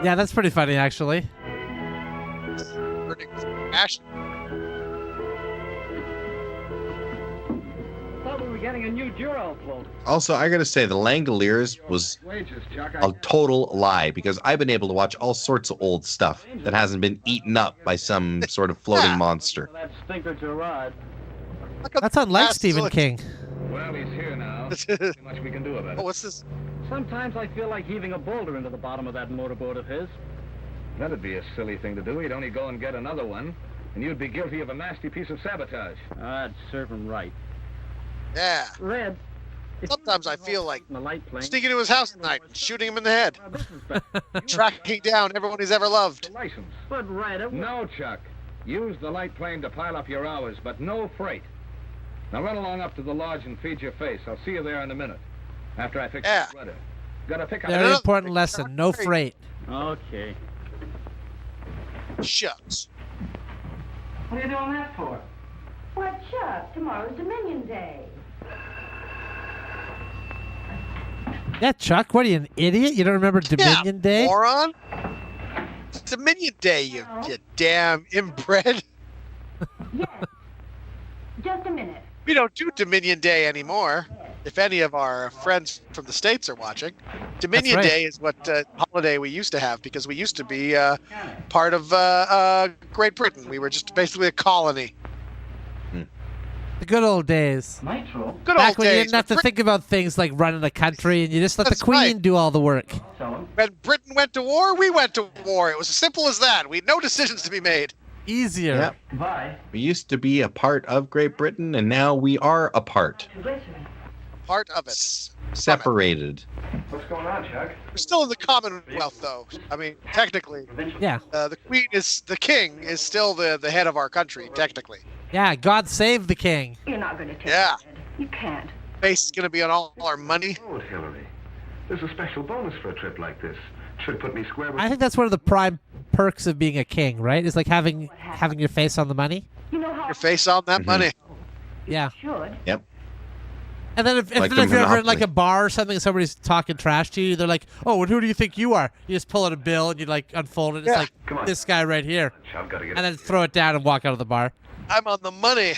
Yeah, that's pretty funny, actually. Burning with passion. Thought we were getting a new Dural float. Also, I gotta say, the Langoliers was Wages, Chuck. a total lie because I've been able to watch all sorts of old stuff that hasn't been eaten up by some sort of floating monster. That stinker Gerard. That's unlike Fast Stephen look. King. Well, he's here now. Too much we can do about Oh, it. what's this? Sometimes I feel like heaving a boulder into the bottom of that motorboat of his. That'd be a silly thing to do. He'd only go and get another one, and you'd be guilty of a nasty piece of sabotage. I'd serve him right. Yeah. Red. Sometimes I feel like The light plane. sneaking into his house at night and shooting him in the head. Tracking down everyone he's ever loved. License. But Red, it No, Chuck. Use the light plane to pile up your hours, but no freight. Now run along up to the lodge and feed your face. I'll see you there in a minute. After I fix the rudder. Gotta pick up. Very important lesson. No freight. Okay. Shucks. What are you doing that for? What, Chuck? Tomorrow's Dominion Day. Yeah, Chuck, what are you, an idiot? You don't remember Dominion Day? Moron. It's Dominion Day, you damn inbred. Yes. Just a minute. We don't do Dominion Day anymore. If any of our friends from the States are watching, Dominion That's right. Day is what holiday we used to have because we used to be part of Great Britain. We were just basically a colony. The good old days. Nitro. Good Back old when you days. didn't have to think about things like running a country and you just let the That's Queen right. do all the work. When Britain went to war, we went to war. It was as simple as that. We had no decisions to be made. Easier. Yep. Bye. We used to be a part of Great Britain, and now we are a part. Part of it. Separated. What's going on, Chuck? We're still in the Commonwealth, though. I mean, technically, Yeah. the Queen is the King is still the head of our country. Technically, Yeah, God save the king. You're not going to take Yeah. it. You can't. base is going to be on all our money. Oh, Hillary. There's a special bonus for a trip like this. Should put me square with... I think that's one of the prime perks of being a king, right? Is like having your face on the money. You know how Your face on that money. Yeah. should. Yep. And then if Like you're the ever in like Monopoly. a bar or something and somebody's talking trash to you, they're like, "Oh, and who do you think you are?" You just pull out a bill and you like unfold it. It's Yeah. like Come on. this guy right here, I've got to get... and then throw it down and walk out of the bar. I'm on the money.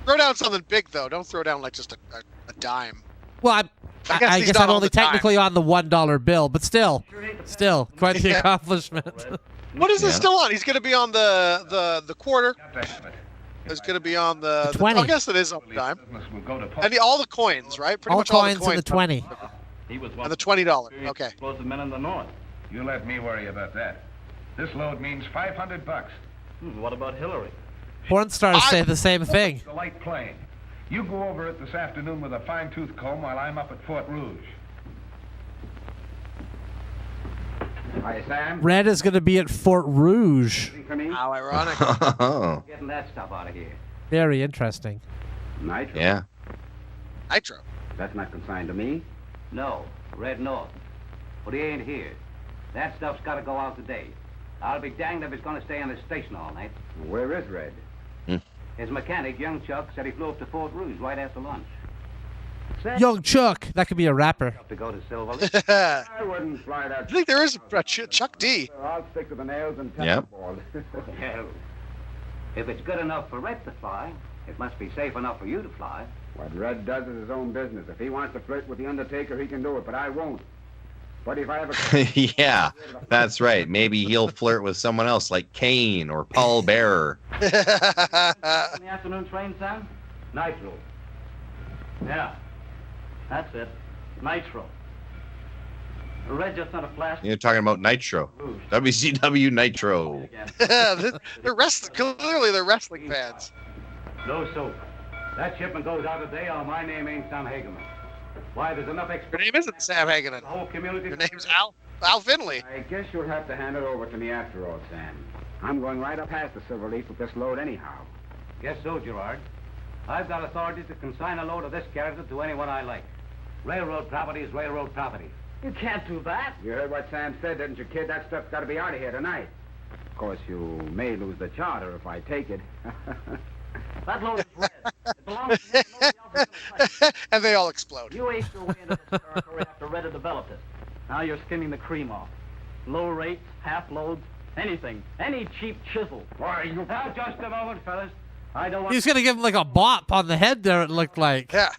Throw down something big though. Don't throw down like just a dime. Well, I guess I he's guess not I'm on only the dime. technically on the $1 bill, but still, quite the Yeah. accomplishment. What is this Yeah. still on? He's going to be on the quarter. He's going to be on the 20. I guess it is on the dime. We'll go to And all the coins, right? Pretty All much coins all the in coins. the 20. He was And the $20. Okay. explosive men in the north. You let me worry about that. This load means $500. What about Hillary? Porn stars say the same thing. The light plane. You go over it this afternoon with a fine-tooth comb while I'm up at Fort Rouge. Hi, Sam. Red is going to be at Fort Rouge. For me? How ironic. Getting that stuff out of here. Very interesting. Nitro? Yeah. Nitro. That's not consigned to me. No, Red North. But he ain't here. That stuff's got to go out today. I'll be danged if it's going to stay on the station all night. Where is Red? His mechanic, young Chuck, said he flew up to Fort Rouge right after lunch. Young Chuck, that could be a rapper. To go to Silver Lake. I I wouldn't fly that. think there is a Chuck D. I'll stick to the nails and Yep. ball. Hell, if it's good enough for Red to fly, it must be safe enough for you to fly. What Red does is his own business. If he wants to flirt with the Undertaker, he can do it, but I won't. But if I ever... Yeah, that's right. Maybe he'll flirt with someone else like Kane or Paul Bearer. In the afternoon train, Sam? Nitro. Yeah. That's it. Nitro. Red just sent a flash. You're talking about Nitro. WCW Nitro. They're wrestling. Clearly, they're wrestling fans. No soap. That shipment goes out today, or my name ain't Sam Hageman. Why, there's enough Your name isn't Sam Hageman. The whole community. Your name's Al Finley. I guess you'll have to hand it over to me after all, Sam. I'm going right up past the Silverleaf with this load anyhow. Guess so, Gerard. I've got authority to consign a load of this character to anyone I like. Railroad property is railroad property. You can't do that. You heard what Sam said, didn't you, kid? That stuff's got to be out of here tonight. Of course, you may lose the charter if I take it. That load is red. It belongs to him. Nobody else is gonna touch it. And they all explode. You aced your way into this territory after Red had developed it. Now you're skimming the cream off. Low rates, half loads, anything. Any cheap chisel. Why, you... Now, just a moment, fellas. I don't want... He's gonna give him like a bop on the head there, it looked like. Yeah.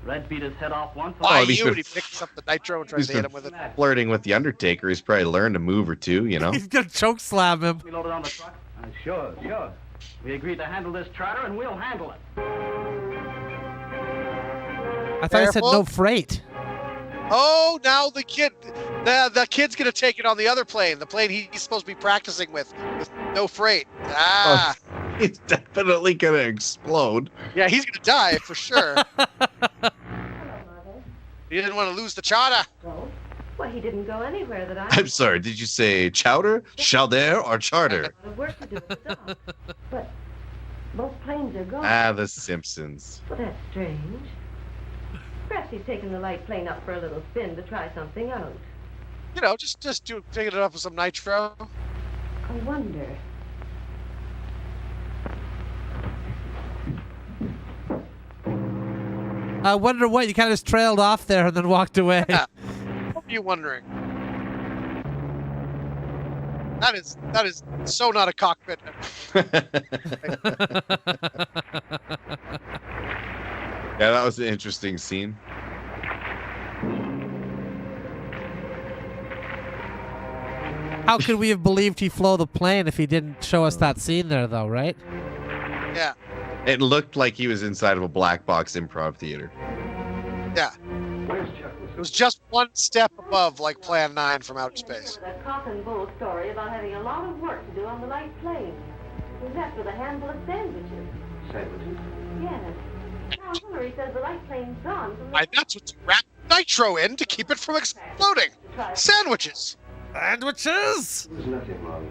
Red beat his head off once. Why he's you? been- And he picks up the nitro and tries to hit him with it. Flirting with the Undertaker. He's probably learned a move or two, you know. He's gonna choke slam him. We loaded on the truck. Sure. We agreed to handle this charter, and we'll handle it. I thought he said no freight. Oh, now the kid's gonna take it on the other plane, the plane he's supposed to be practicing with no freight. Ah, He's definitely gonna explode. yeah, he's gonna die for sure. He didn't want to lose the charter. Well, he didn't go anywhere that I I'm sorry, did you say chowder, chowder, or charter? have work to do at the dock. But both planes are gone. Ah, The Simpsons. Well, that's strange. Perhaps he's taken the light plane up for a little spin to try something out. You know, just taking it up with some nitro. I wonder. I wonder what you kind of just trailed off there and then walked away. Yeah. What are you wondering? That is so not a cockpit. Yeah, that was an interesting scene. How could we have believed he flew the plane if he didn't show us that scene there, though, right? Yeah. It looked like he was inside of a black box improv theater. Yeah. It was just one step above, like Plan 9 from outer space. That cock and bull story about having a lot of work to do on the light plane. He left with a handful of sandwiches. Sandwiches? Yes. Now Hillary says the light plane's gone from the... Why, that's what you wrap nitro in to keep it from exploding. Sandwiches. Sandwiches? There's nothing wrong.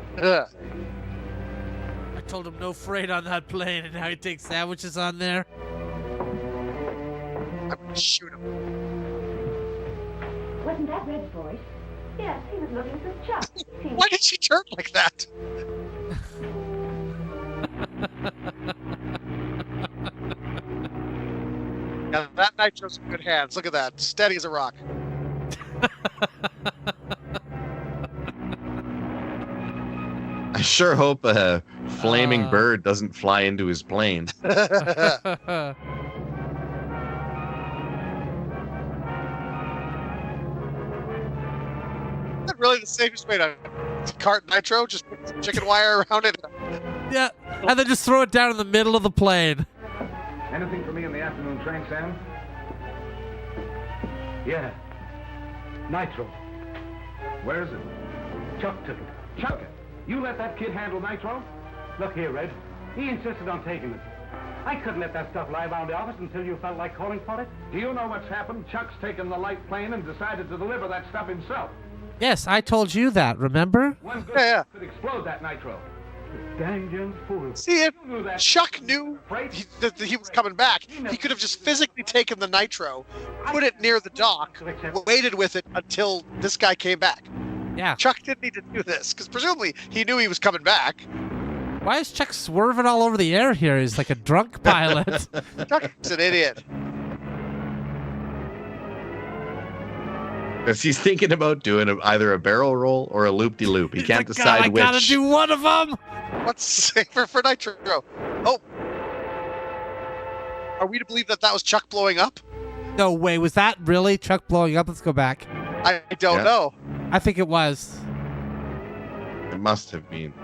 I told him no freight on that plane, and now he takes sandwiches on there. I'm gonna shoot him. Wasn't that Red's voice? Yes, he was looking for Chuck. Why did she turn like that? Yeah, that nitro's in good hands. Look at that. Steady as a rock. I sure hope a flaming bird doesn't fly into his plane. Is that really the safest way to cart nitro? Just put some chicken wire around it? Yeah, and then just throw it down in the middle of the plane. Anything for me in the afternoon train, Sam? Yeah. Nitro. Where is it? Chuck took it. Chuck it. You let that kid handle nitro? Look here, Red. He insisted on taking it. I couldn't let that stuff lie around the office until you felt like calling for it. Do you know what's happened? Chuck's taken the light plane and decided to deliver that stuff himself. Yes, I told you that, remember? One good Yeah. could explode that nitro. Dang young fool. See, if Chuck knew that he was coming back, he could have just physically taken the nitro, put it near the dock, waited with it until this guy came back. Yeah. Chuck didn't need to do this, because presumably he knew he was coming back. Why is Chuck swerving all over the air here? He's like a drunk pilot. Chuck's an idiot. Because he's thinking about doing either a barrel roll or a loop-de-loop. He can't decide I which. gotta do one of them. What's safer for nitro? Oh. Are we to believe that that was Chuck blowing up? No way. Was that really Chuck blowing up? Let's go back. I don't know. I think it was. It must have been.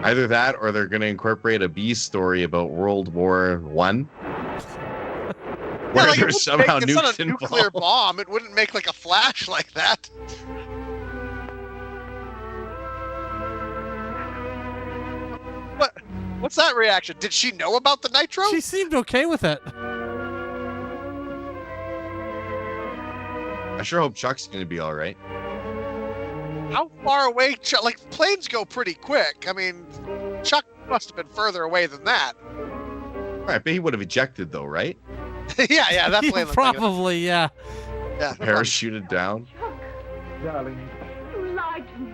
Either that or they're going to incorporate a B story about World War I. where like, there's somehow it's not nukes a nuclear involved. bomb. It wouldn't make like a flash like that. What's that reaction? Did she know about the nitro? She seemed okay with it. I sure hope Chuck's going to be all right. How far away? Like, planes go pretty quick. I mean, Chuck must have been further away than that. Right, but he would have ejected, though, right? yeah, that plane. Probably, yeah. Yeah. Parachuted down. Darling. You lied to me.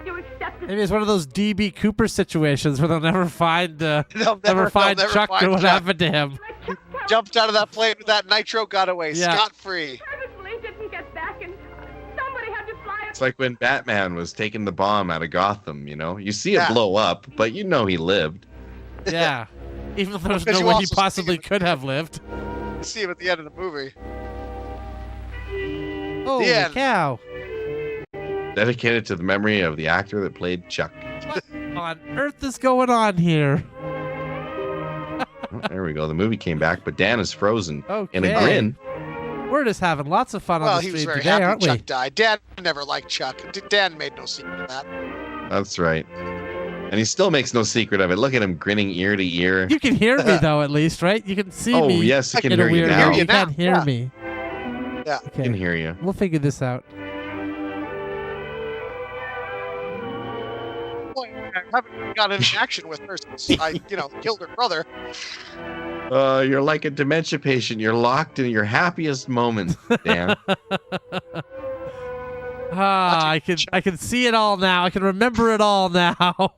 You accepted. Maybe it's one of those DB Cooper situations where they'll never find They'll never find Chuck find or what Chuck. happened to him. Jumped out of that plane with that nitro, got away scot-free. Purposely didn't get back, and somebody had to fly it. It's like when Batman was taking the bomb out of Gotham, you know? You see it Yeah. blow up, but you know he lived. Yeah. Even though there's Because no you way he also possibly could have lived. You see him at the end of the movie. Holy end. cow. Dedicated to the memory of the actor that played Chuck. What on earth is going on here? Oh, there we go. The movie came back, but Dan is frozen in a Okay. grin. We're just having lots of fun Well, on the he was street very today, happy aren't we? Chuck died. Dan never liked Chuck. Dan made no secret of that. That's right. And he still makes no secret of it. Look at him grinning ear to ear. You can hear me though, at least, right? You can see Oh, me. yes, I can in a hear you weird now. way. You can't hear Yeah. me. Yeah. I can hear you. We'll figure this out. Boy, I haven't got any action with her since I, killed her brother. You're like a dementia patient. You're locked in your happiest moments, Dan. I can see it all now. I can remember it all now.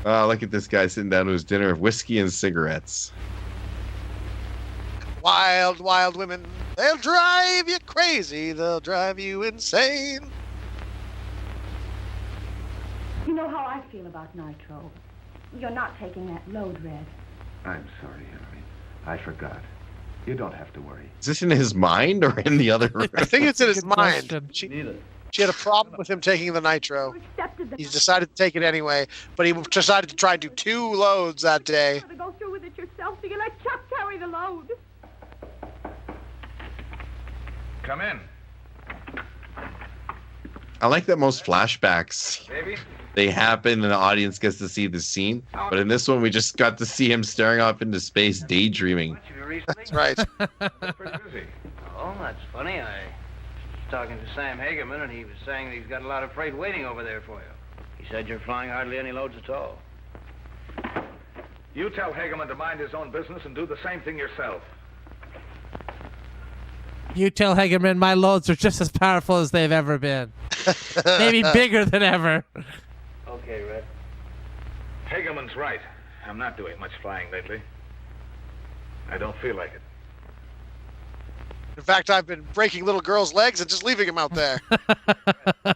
Look at this guy sitting down to his dinner of whiskey and cigarettes. Wild, wild women. They'll drive you crazy. They'll drive you insane. You know how I feel about nitro. You're not taking that load, Red. I'm sorry, Henry. I forgot. You don't have to worry. Is this in his mind or in the other room? I think it's in his Good mind. question. She had a problem with him taking the nitro. You accepted the He decided to take it anyway, but he decided to try and do 2 loads that day. to go through with it yourself, so you let Chuck carry the load. Come in. I like that most flashbacks, Baby? they happen and the audience gets to see the scene. But in this one, we just got to see him staring off into space, daydreaming. That's right. Pretty busy. Oh, that's funny. I was talking to Sam Hagerman, and he was saying that he's got a lot of freight waiting over there for you. He said you're flying hardly any loads at all. You tell Hagerman to mind his own business and do the same thing yourself. You tell Hagerman my loads are just as powerful as they've ever been. Maybe bigger than ever. Okay, Red. Hagerman's right. I'm not doing much flying lately. I don't feel like it. In fact, I've been breaking little girls' legs and just leaving them out there. I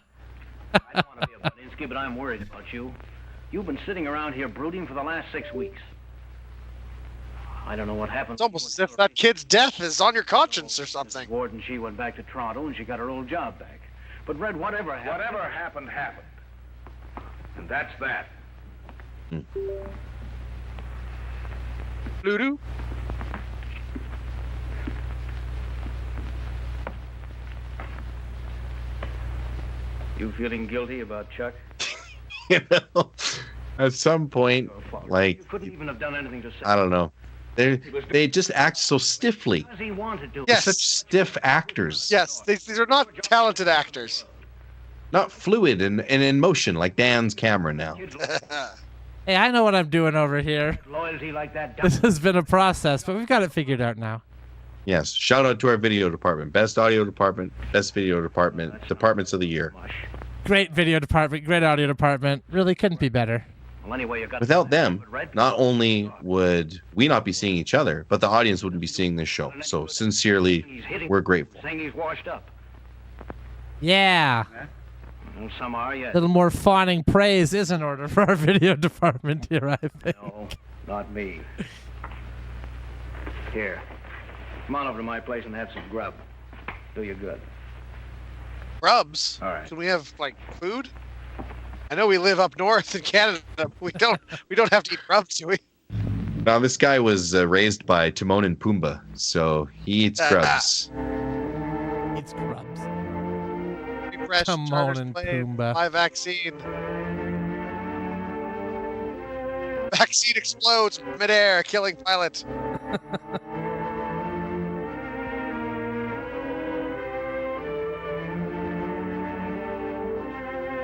don't want to be a Boninsky, but I'm worried about you. You've been sitting around here brooding for the last 6 weeks. I don't know what happened. It's almost as if that kid's death is on your conscience or something. Ward and she went back to Toronto, and she got her old job back. But, Red, whatever happened... Whatever happened, happened. And that's that. Voodoo? You feeling guilty about Chuck? You know, at some point, like, You couldn't even have done anything to say. I don't know. They just act so stiffly. Because he wanted to. They're Yes. such stiff actors. Yes, these are not talented actors. Not fluid and in motion like Dan's camera now. Hey, I know what I'm doing over here. Loyalty like that. This has been a process, but we've got it figured out now. Yes. Shout out to our video department. Best audio department, best video department, departments of the year. Great video department, great audio department. Really couldn't be better. Well, anyway, you got Without them, not only would we not be seeing each other, but the audience wouldn't be seeing this show. So sincerely, we're grateful. Saying he's washed up. Yeah. Well, some are, A yes. little more fawning praise is in order for our video department here, I think. No, not me. Here. Come on over to my place and have some grub. Do you good. Grubs? All right. Can we have, like, food? I know we live up north in Canada, but we don't have to eat grubs, do we? Now, this guy was raised by Timon and Pumbaa, so he eats grubs. Eats grubs. Refresh, Timon charters and plane, Pumbaa. my vaccine. Vaccine explodes midair, killing pilot.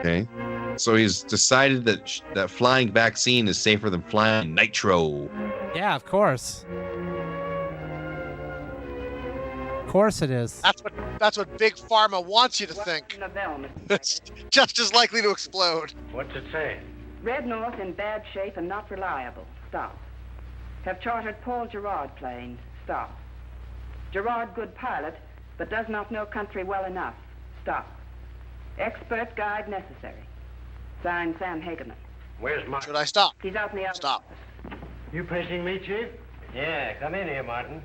Okay. So he's decided that that flying vaccine is safer than flying nitro. Yeah, of course. Of course it is. That's what Big Pharma wants you to think. It's just as likely to explode. What's it say? Red North in bad shape and not reliable. Stop. Have chartered Paul Gerard plane. Stop. Gerard good pilot, but does not know country well enough. Stop. Expert guide necessary. Signed, Sam Hageman. Where's Martin? Should I stop? He's out in the other Stop. office. You pressing me, Chief? Yeah, come in here, Martin.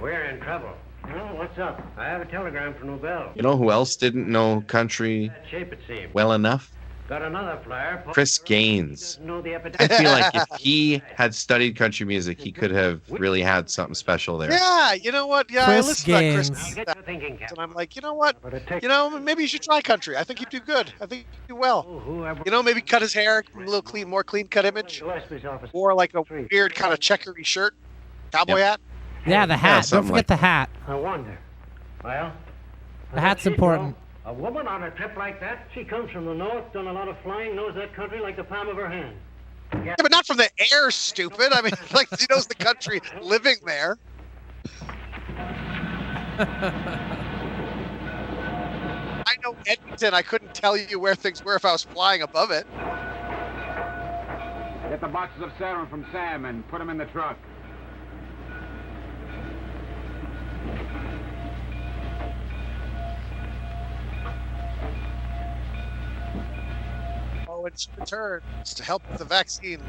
We're in trouble. Oh, what's up? I have a telegram from Nobel. You know who else didn't know country Bad shape, it seems. well enough? Got another flyer. Chris Gaines. Doesn't know the I epidemic. feel like if he had studied country music, he could have really had something special there. Yeah, you know what? Yeah, Chris I listened to that Chris Gaines. Gaines Get to thinking, Captain. and I'm like, you know what? But it takes- You know, maybe you should try country. I think you'd do good. I think you'd do well. Oh, whoever- You know, maybe cut his hair, a little clean, more clean cut image, Gillespie's office. or like a weird kind of checkery shirt, cowboy hat. Yeah, the hat. Don't something forget like the hat. I wonder. Well, The hat's important. A woman on a trip like that, she comes from the north, done a lot of flying, knows that country like the palm of her hand. Yeah, but not from the air, stupid. I mean, like, he knows the country living there. I know Edmonton. I couldn't tell you where things were if I was flying above it. Get the boxes of serum from Sam and put them in the truck. Oh, it's returns to help with the vaccine.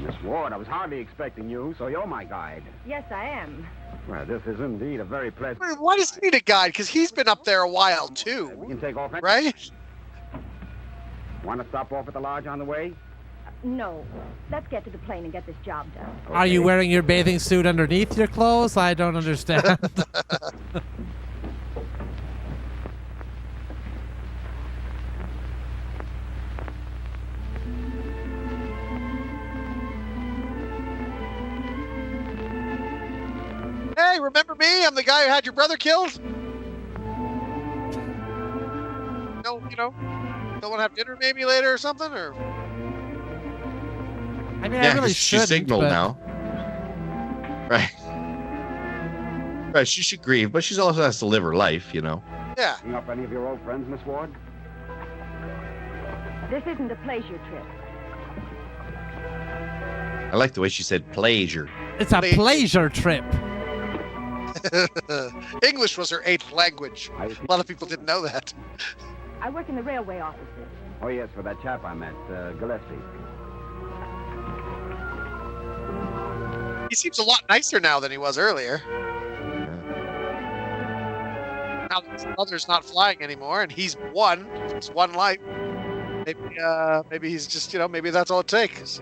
Miss Ward, I was hardly expecting you, so you're my guide. Yes, I am. Well, this is indeed a very pleasant... Why does he need a guide? Because he's been up there a while, too. We can take off... Right? Want to stop off at the lodge on the way? No. Let's get to the plane and get this job done. Are you wearing your bathing suit underneath your clothes? I don't understand. Hey, remember me? I'm the guy who had your brother killed. No, you know, don't want to have dinner maybe later or something, or I mean, I Yeah, really 'cause she shouldn't. signaled but now. Right. Right, she should grieve, but she also has to live her life, you know. yeah. You up any of your old friends, Miss Ward? This isn't a pleasure trip. I like the way she said pleasure. It's a Pleasure. pleasure trip. English was her 8th language. A lot of people didn't know that. I work in the railway offices. Oh, yes, for that chap I met, Gillespie. He seems a lot nicer now than he was earlier. Now that his brother's not flying anymore, and he's one. It's one life. Maybe he's just, you know, maybe that's all it takes.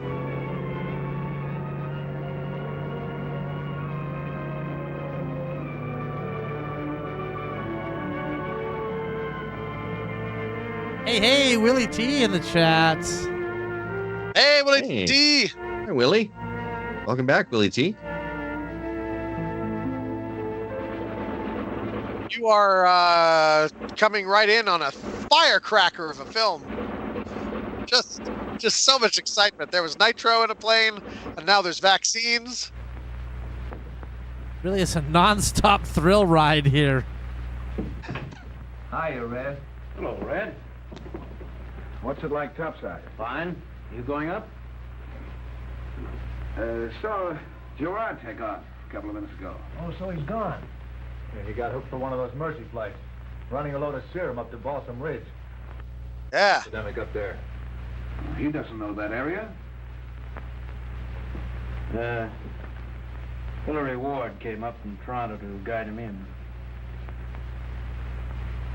Hey, Willie T in the chat. Hey, Willie Hey. D. Hi, Willie. Welcome back, Willie T. You are coming right in on a firecracker of a film. Just so much excitement. There was nitro in a plane, and now there's vaccines. Really, it's a non-stop thrill ride here. Hiya, Red. Hello, Red. What's it like topside? Fine. You going up? So, Gerard take off a couple of minutes ago. Oh, so he's gone. Yeah, he got hooked for one of those mercy flights, running a load of serum up to Balsam Ridge. Yeah. Epidemic up there. He doesn't know that area. Hillary Ward came up from Toronto to guide him in.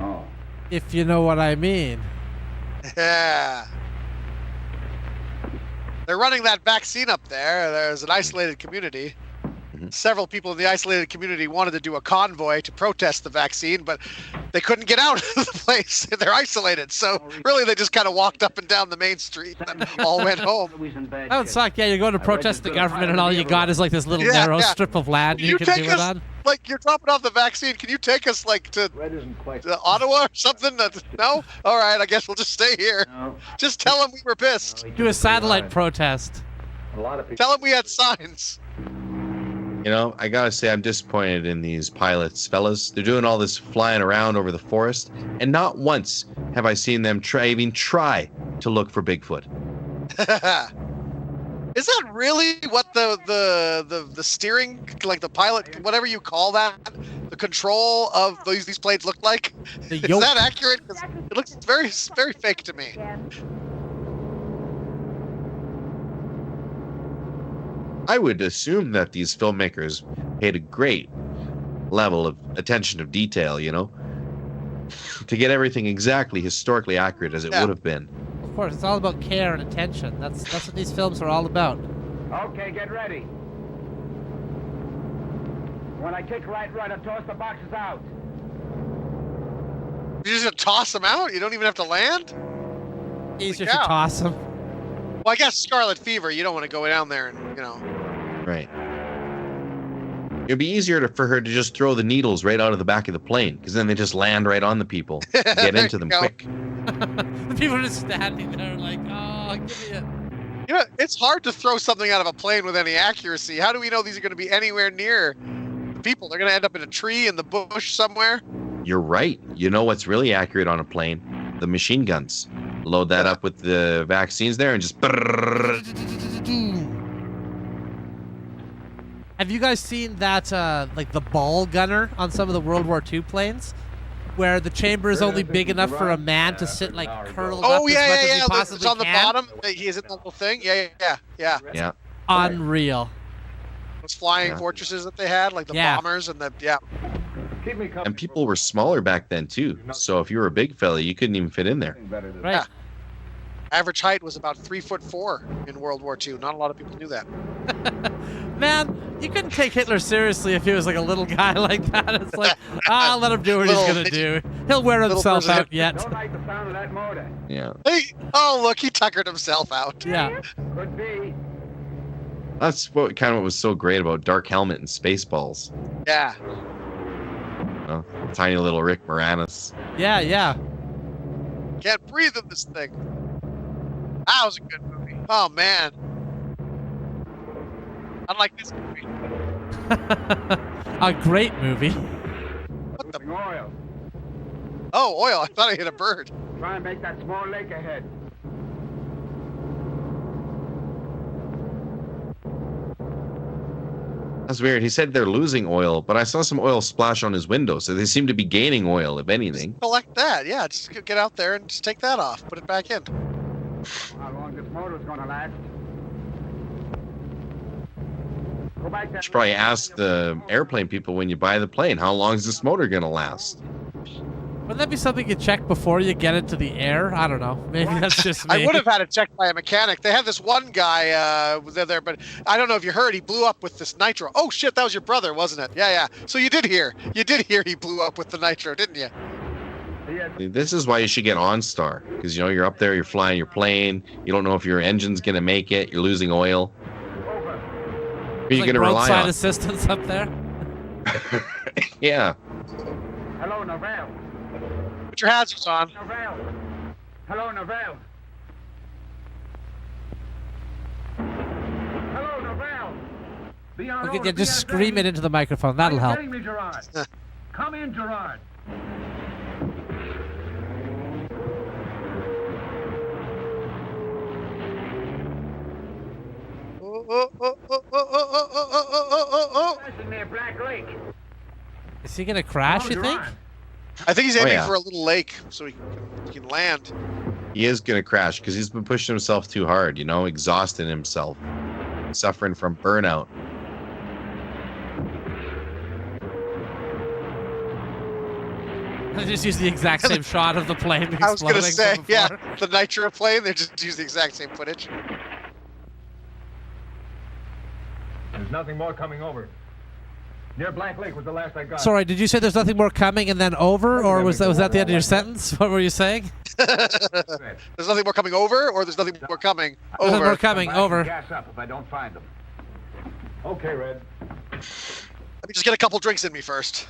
Oh. If you know what I mean. Yeah. They're running that vaccine up there. There's an isolated community. Several people in the isolated community wanted to do a convoy to protest the vaccine, but they couldn't get out of the place. They're isolated. So really, they just kind of walked up and down the main street and all went home. That would suck. Yeah, you're going to protest the government and all you got is like this little narrow strip of land you can do it on. Like, you're dropping off the vaccine. Can you take us, like, to Ottawa or something? No? All right, I guess we'll just stay here. No. Just tell them we were pissed. Do a satellite protest. A lot of people. Tell them we had signs. You know, I gotta say, I'm disappointed in these pilots, fellas. They're doing all this flying around over the forest, and not once have I seen them even try to look for Bigfoot. Is that really what the steering, like the pilot, whatever you call that, the control of these planes look like? Is that accurate? 'Cause it looks very, very fake to me. I would assume that these filmmakers paid a great level of attention of detail, you know, to get everything exactly historically accurate as it would have been. Of course, it's all about care and attention. That's what these films are all about. Okay, get ready. When I kick right, I'll toss the boxes out. You just toss them out? You don't even have to land? Easier to toss them. Well, I guess scarlet fever, you don't want to go down there and, you know. Right. It'd be easier for her to just throw the needles right out of the back of the plane, because then they just land right on the people. Get into them quick. The people are just standing there like, oh, give me it. You know, it's hard to throw something out of a plane with any accuracy. How do we know these are going to be anywhere near the people? They're going to end up in a tree, in the bush somewhere? You're right. You know what's really accurate on a plane? The machine guns. Load that up with the vaccines there and just... Have you guys seen that, like the ball gunner on some of the World War II planes? Where the chamber is only big enough for a man to sit like curled up as much as he possibly it's on the can? bottom. He is in that little thing. Yeah. Unreal. Those flying fortresses that they had, like the bombers and the And people were smaller back then too. So if you were a big fella, you couldn't even fit in there. Right. Yeah. Average height was about 3'4" in World War II. Not a lot of people knew that. Man, you couldn't take Hitler seriously if he was like a little guy like that. It's like, let him do what he's gonna do. He'll wear himself out yet. Don't like the sound of that motor. Yeah. Hey, oh look, he tuckered himself out. Yeah. Could be. That's what was so great about Dark Helmet and Spaceballs. Yeah. Oh, tiny little Rick Moranis. Yeah. Can't breathe in this thing. That was a good movie. Oh man. Unlike this movie. A great movie. What the oil? Oh, oil. I thought I hit a bird. Try and make that small lake ahead. That's weird. He said they're losing oil, but I saw some oil splash on his window, so they seem to be gaining oil, if anything. Just collect that. Yeah, just get out there and just take that off. Put it back in. How long this motor's gonna last? Go back You should probably ask the airplane people when you buy the plane, how long is this motor going to last? Wouldn't that be something you check before you get into the air? I don't know. Maybe that's just me. I would have had it checked by a mechanic. They had this one guy there, but I don't know if you heard, he blew up with this nitro. Oh, shit, that was your brother, wasn't it? Yeah. So you did hear he blew up with the nitro, didn't you? This is why you should get OnStar, because, you know, you're up there, you're flying your plane, you don't know if your engine's going to make it, you're losing oil. Who are you going to rely on? Assistance up there? Yeah. Hello, Novell. Put your hazards on. Novell. Hello, Novell. Hello, Novell. Okay, yeah, just scream it into the microphone. That'll help. Me, Gerard? Come in, Gerard. Is he gonna crash, you think? I think he's aiming for a little lake so he can land. He is going to crash because he's been pushing himself too hard, you know, exhausting himself, suffering from burnout. They just use the exact same shot of the plane exploding. I was going to say, yeah, the nitro plane, they just use the exact same footage. There's nothing more coming over. Near Blank Lake was the last I got. Sorry, did you say there's nothing more coming and then over, or was that the end of your sentence? What were you saying? There's nothing more coming over, or there's nothing more coming over? Nothing more coming over. Gas up if I don't find them. Okay, Red. Let me just get a couple drinks in me first.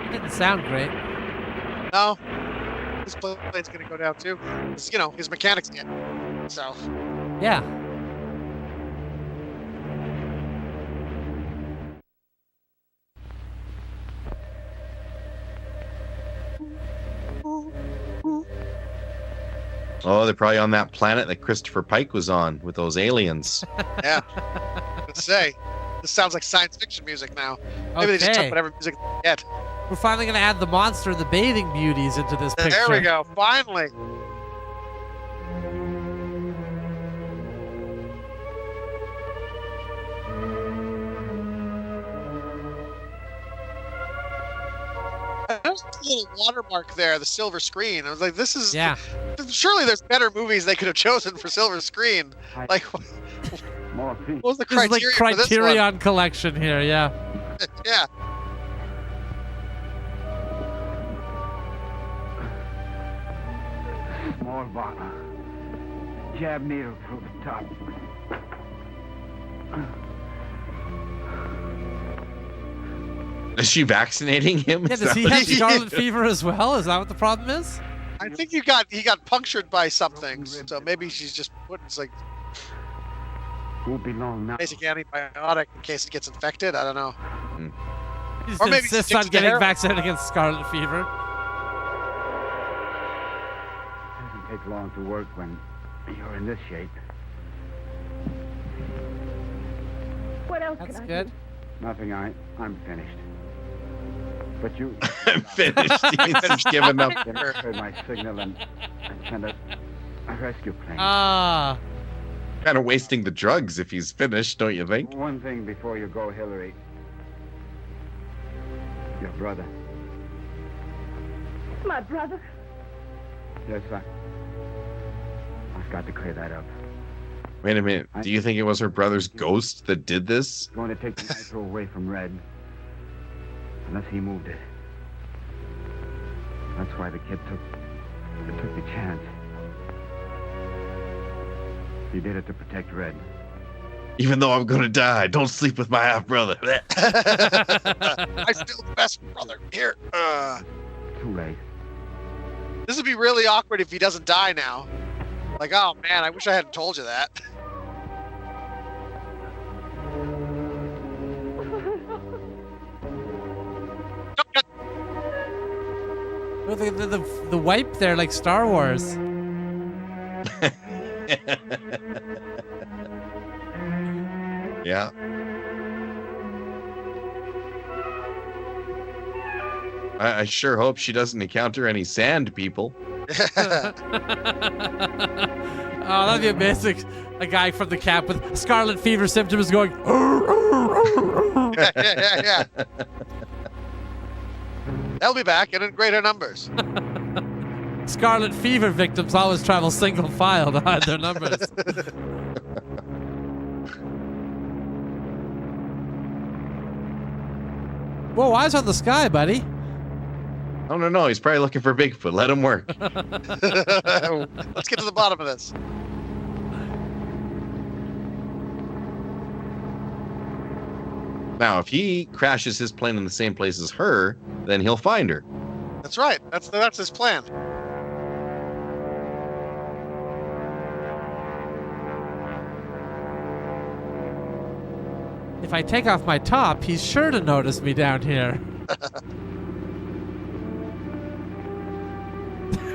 It didn't sound great. No. This plane's gonna go down too. You know, his mechanics get. So. Yeah. Oh, they're probably on that planet that Christopher Pike was on with those aliens. Yeah. Let's say. This sounds like science fiction music now. Maybe they just took whatever music they get. We're finally going to add the monster and the bathing beauties into this picture. There we go. Finally. There's a little watermark there, the silver screen. I was like, this is... Yeah. Surely there's better movies they could have chosen for silver screen. Like, what was the criteria This is like for this one? Criterion Collection here, yeah. Yeah. Small bottle. Jab needle through the top. Is she vaccinating him? Yeah, does he have scarlet fever as well? Is that what the problem is? I think he got punctured by something, so maybe she's just putting like Won't be long now. basic antibiotic in case it gets infected. I don't know. He just Or maybe insists she on takes the getting hair- vaccinated against scarlet fever. Doesn't take long to work when you're in this shape. What else That's can I good. do? Nothing. I'm finished. But you I'm finished. He's given up. heard my signal and sent a rescue plane. Ah. Kind of wasting the drugs if he's finished, don't you think? One thing before you go, Hillary. Your brother. My brother? Yes, I've got to clear that up. Wait a minute. Do you think it was her brother's ghost that did this? Going to take the nitro away from Red. Unless he moved it. That's why the kid took the chance. He did it to protect Red. Even though I'm gonna die, don't sleep with my half brother. I'm still the best brother. Here. Too late. This would be really awkward if he doesn't die now. Like, oh man, I wish I hadn't told you that. Oh, the wipe there, like Star Wars. Yeah. I sure hope she doesn't encounter any sand people. Oh, that'd be amazing. A guy from the camp with scarlet fever symptoms going. yeah. They'll be back and in greater numbers. Scarlet fever victims always travel single file to hide their numbers. Whoa, eyes on the sky, buddy. Oh, no. He's probably looking for Bigfoot. Let him work. Let's get to the bottom of this. Now, if he crashes his plane in the same place as her, then he'll find her. That's right. That's his plan. If I take off my top, he's sure to notice me down here.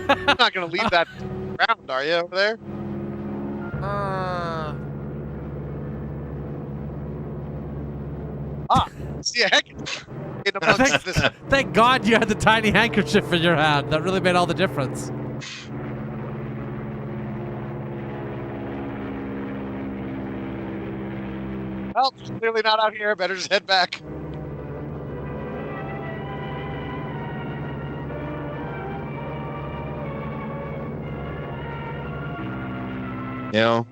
You're not going to leave that around, are you, over there? See a handkerchief. Thank God you had the tiny handkerchief in your hand. That really made all the difference. Well, she's clearly not out here. Better just head back. You know,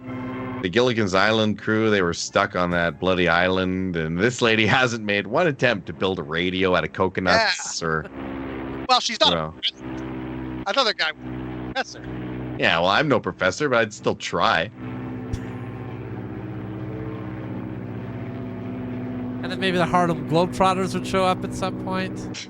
the Gilligan's Island crew, they were stuck on that bloody island, and this lady hasn't made one attempt to build a radio out of coconuts or. Well, she's not. Well, Another guy, professor. yeah, well, I'm no professor, but I'd still try. And then maybe the Harlem Globetrotters would show up at some point.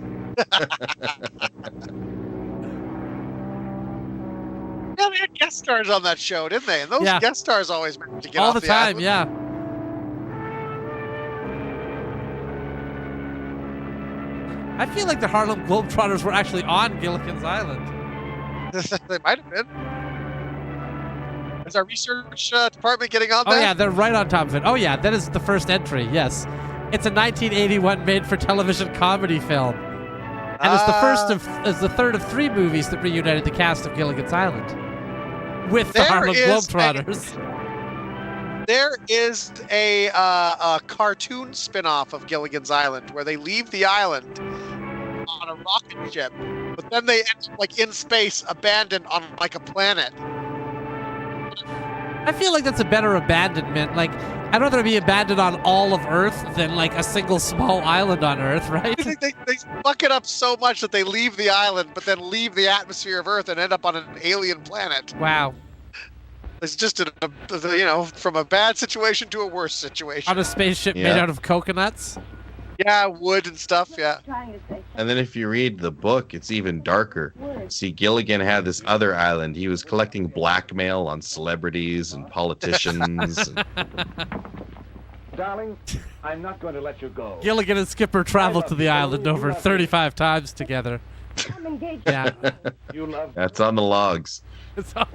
Yeah, they had guest stars on that show, didn't they? And those guest stars always managed to get all off the time. island. Yeah. I feel like the Harlem Globetrotters were actually on Gilligan's Island. They might have been. Is our research department getting on that? Oh yeah, they're right on top of it. Oh yeah, that is the first entry. Yes, it's a 1981 made-for-television comedy film, and it's the third of 3 movies that reunited the cast of Gilligan's Island with the Harlem Globetrotters. There is a cartoon spin-off of Gilligan's Island where they leave the island on a rocket ship, but then they end up like in space, abandoned on like a planet. I feel like that's a better abandonment. Like, I'd rather be abandoned on all of Earth than like a single small island on Earth, right? They fuck it up so much that they leave the island, but then leave the atmosphere of Earth and end up on an alien planet. Wow. It's just, from a bad situation to a worse situation. On a spaceship made out of coconuts? Yeah, wood and stuff, yeah. And then if you read the book, it's even darker. See, Gilligan had this other island. He was collecting blackmail on celebrities and politicians. Darling, I'm not going to let you go. Gilligan and Skipper traveled to the island over 35 times together. I'm engaged. Yeah. You love. That's on the logs. So,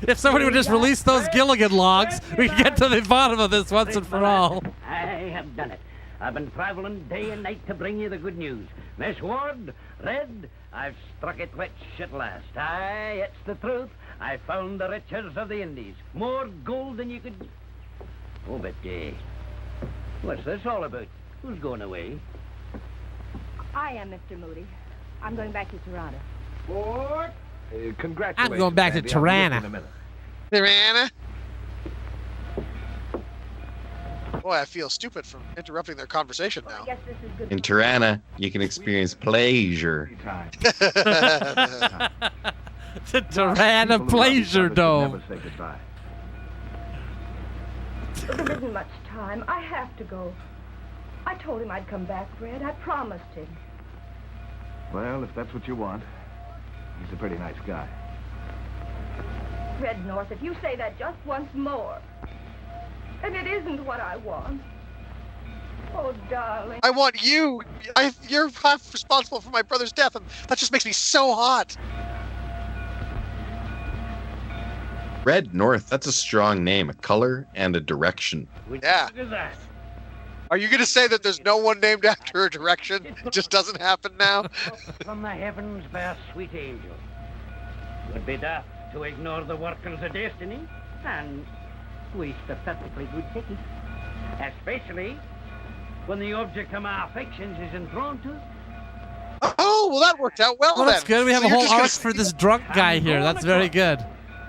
if somebody would just release those Gilligan logs, we could get to the bottom of this once and for all. I have done it. I've been traveling day and night to bring you the good news. Miss Ward, Red, I've struck it rich at last. Aye, it's the truth. I found the riches of the Indies. More gold than you could... Oh, but, what's this all about? Who's going away? I am Mr. Moody. I'm going back to Toronto. Ward? Congratulations. I'm going back to Andy. I'll be with you in a Tirana. minute. Tirana? Boy, I feel stupid from interrupting their conversation now. I guess this is good. In Tirana, you can experience pleasure. The Tirana Pleasure Dome. Never say goodbye. There isn't much time. I have to go. I told him I'd come back, Fred. I promised him. Well, if that's what you want, he's a pretty nice guy. Fred North, if you say that just once more, and it isn't what I want. Oh, darling. I want you. You're half responsible for my brother's death, and that just makes me so hot. Red North, that's a strong name, a color and a direction. Yeah. Look at that. Are you going to say that there's no one named after a direction? It just doesn't happen now? From the heavens by a sweet angel. Would be daft to ignore the workings of destiny and waste a perfectly good ticket. Especially when the object of my affections is enthroned to. Oh, well, that worked out well, Well, then. that's good. We have So a you're whole just gonna arc for this drunk guy here. That's very good.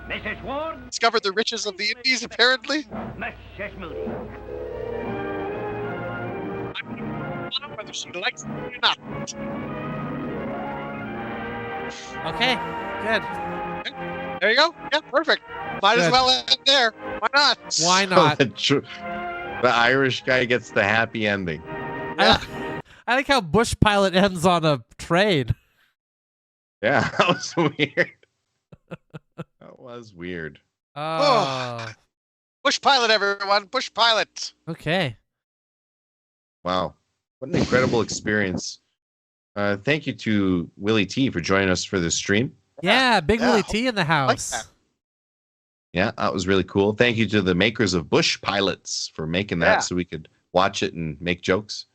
Mrs. Ward, discovered the riches of the Indies, apparently. Mrs. Moody. Whether she likes it or not. Okay, good. There you go. Yeah, perfect. Might as Good. well end there. Why not? Why not? The Irish guy gets the happy ending. I like how Bush Pilot ends on a train. Yeah, that was weird. That was weird. Oh. Bush Pilot, everyone. Bush Pilot. Okay. Wow. What an incredible experience. Thank you to Willie T for joining us for this stream. Yeah, Big Willie T in the house. Yeah, that was really cool. Thank you to the makers of Bush Pilots for making that so we could watch it and make jokes.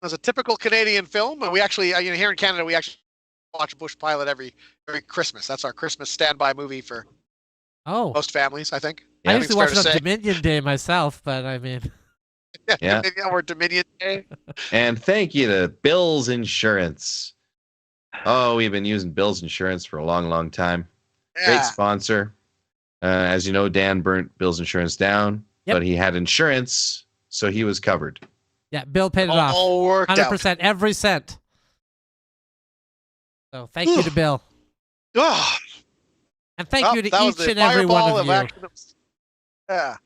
It was a typical Canadian film, and we actually, here in Canada, we actually watch Bush Pilot every Christmas. That's our Christmas standby movie for most families, I think. I usually watch it on Dominion Day myself, but I mean... Yeah. Or Dominion Day. And thank you to Bill's Insurance. Oh, we've been using Bill's Insurance for a long, long time. Yeah. Great sponsor. As you know, Dan burnt Bill's insurance down, but he had insurance, so he was covered. Yeah, Bill paid it off. All worked 100%, every cent. So thank you to Bill. And thank you to each and every one of you. Yeah.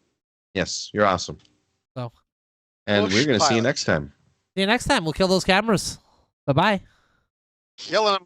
Yes, you're awesome. So, and we're going to see you next time. See you next time. We'll kill those cameras. Bye-bye. Yelling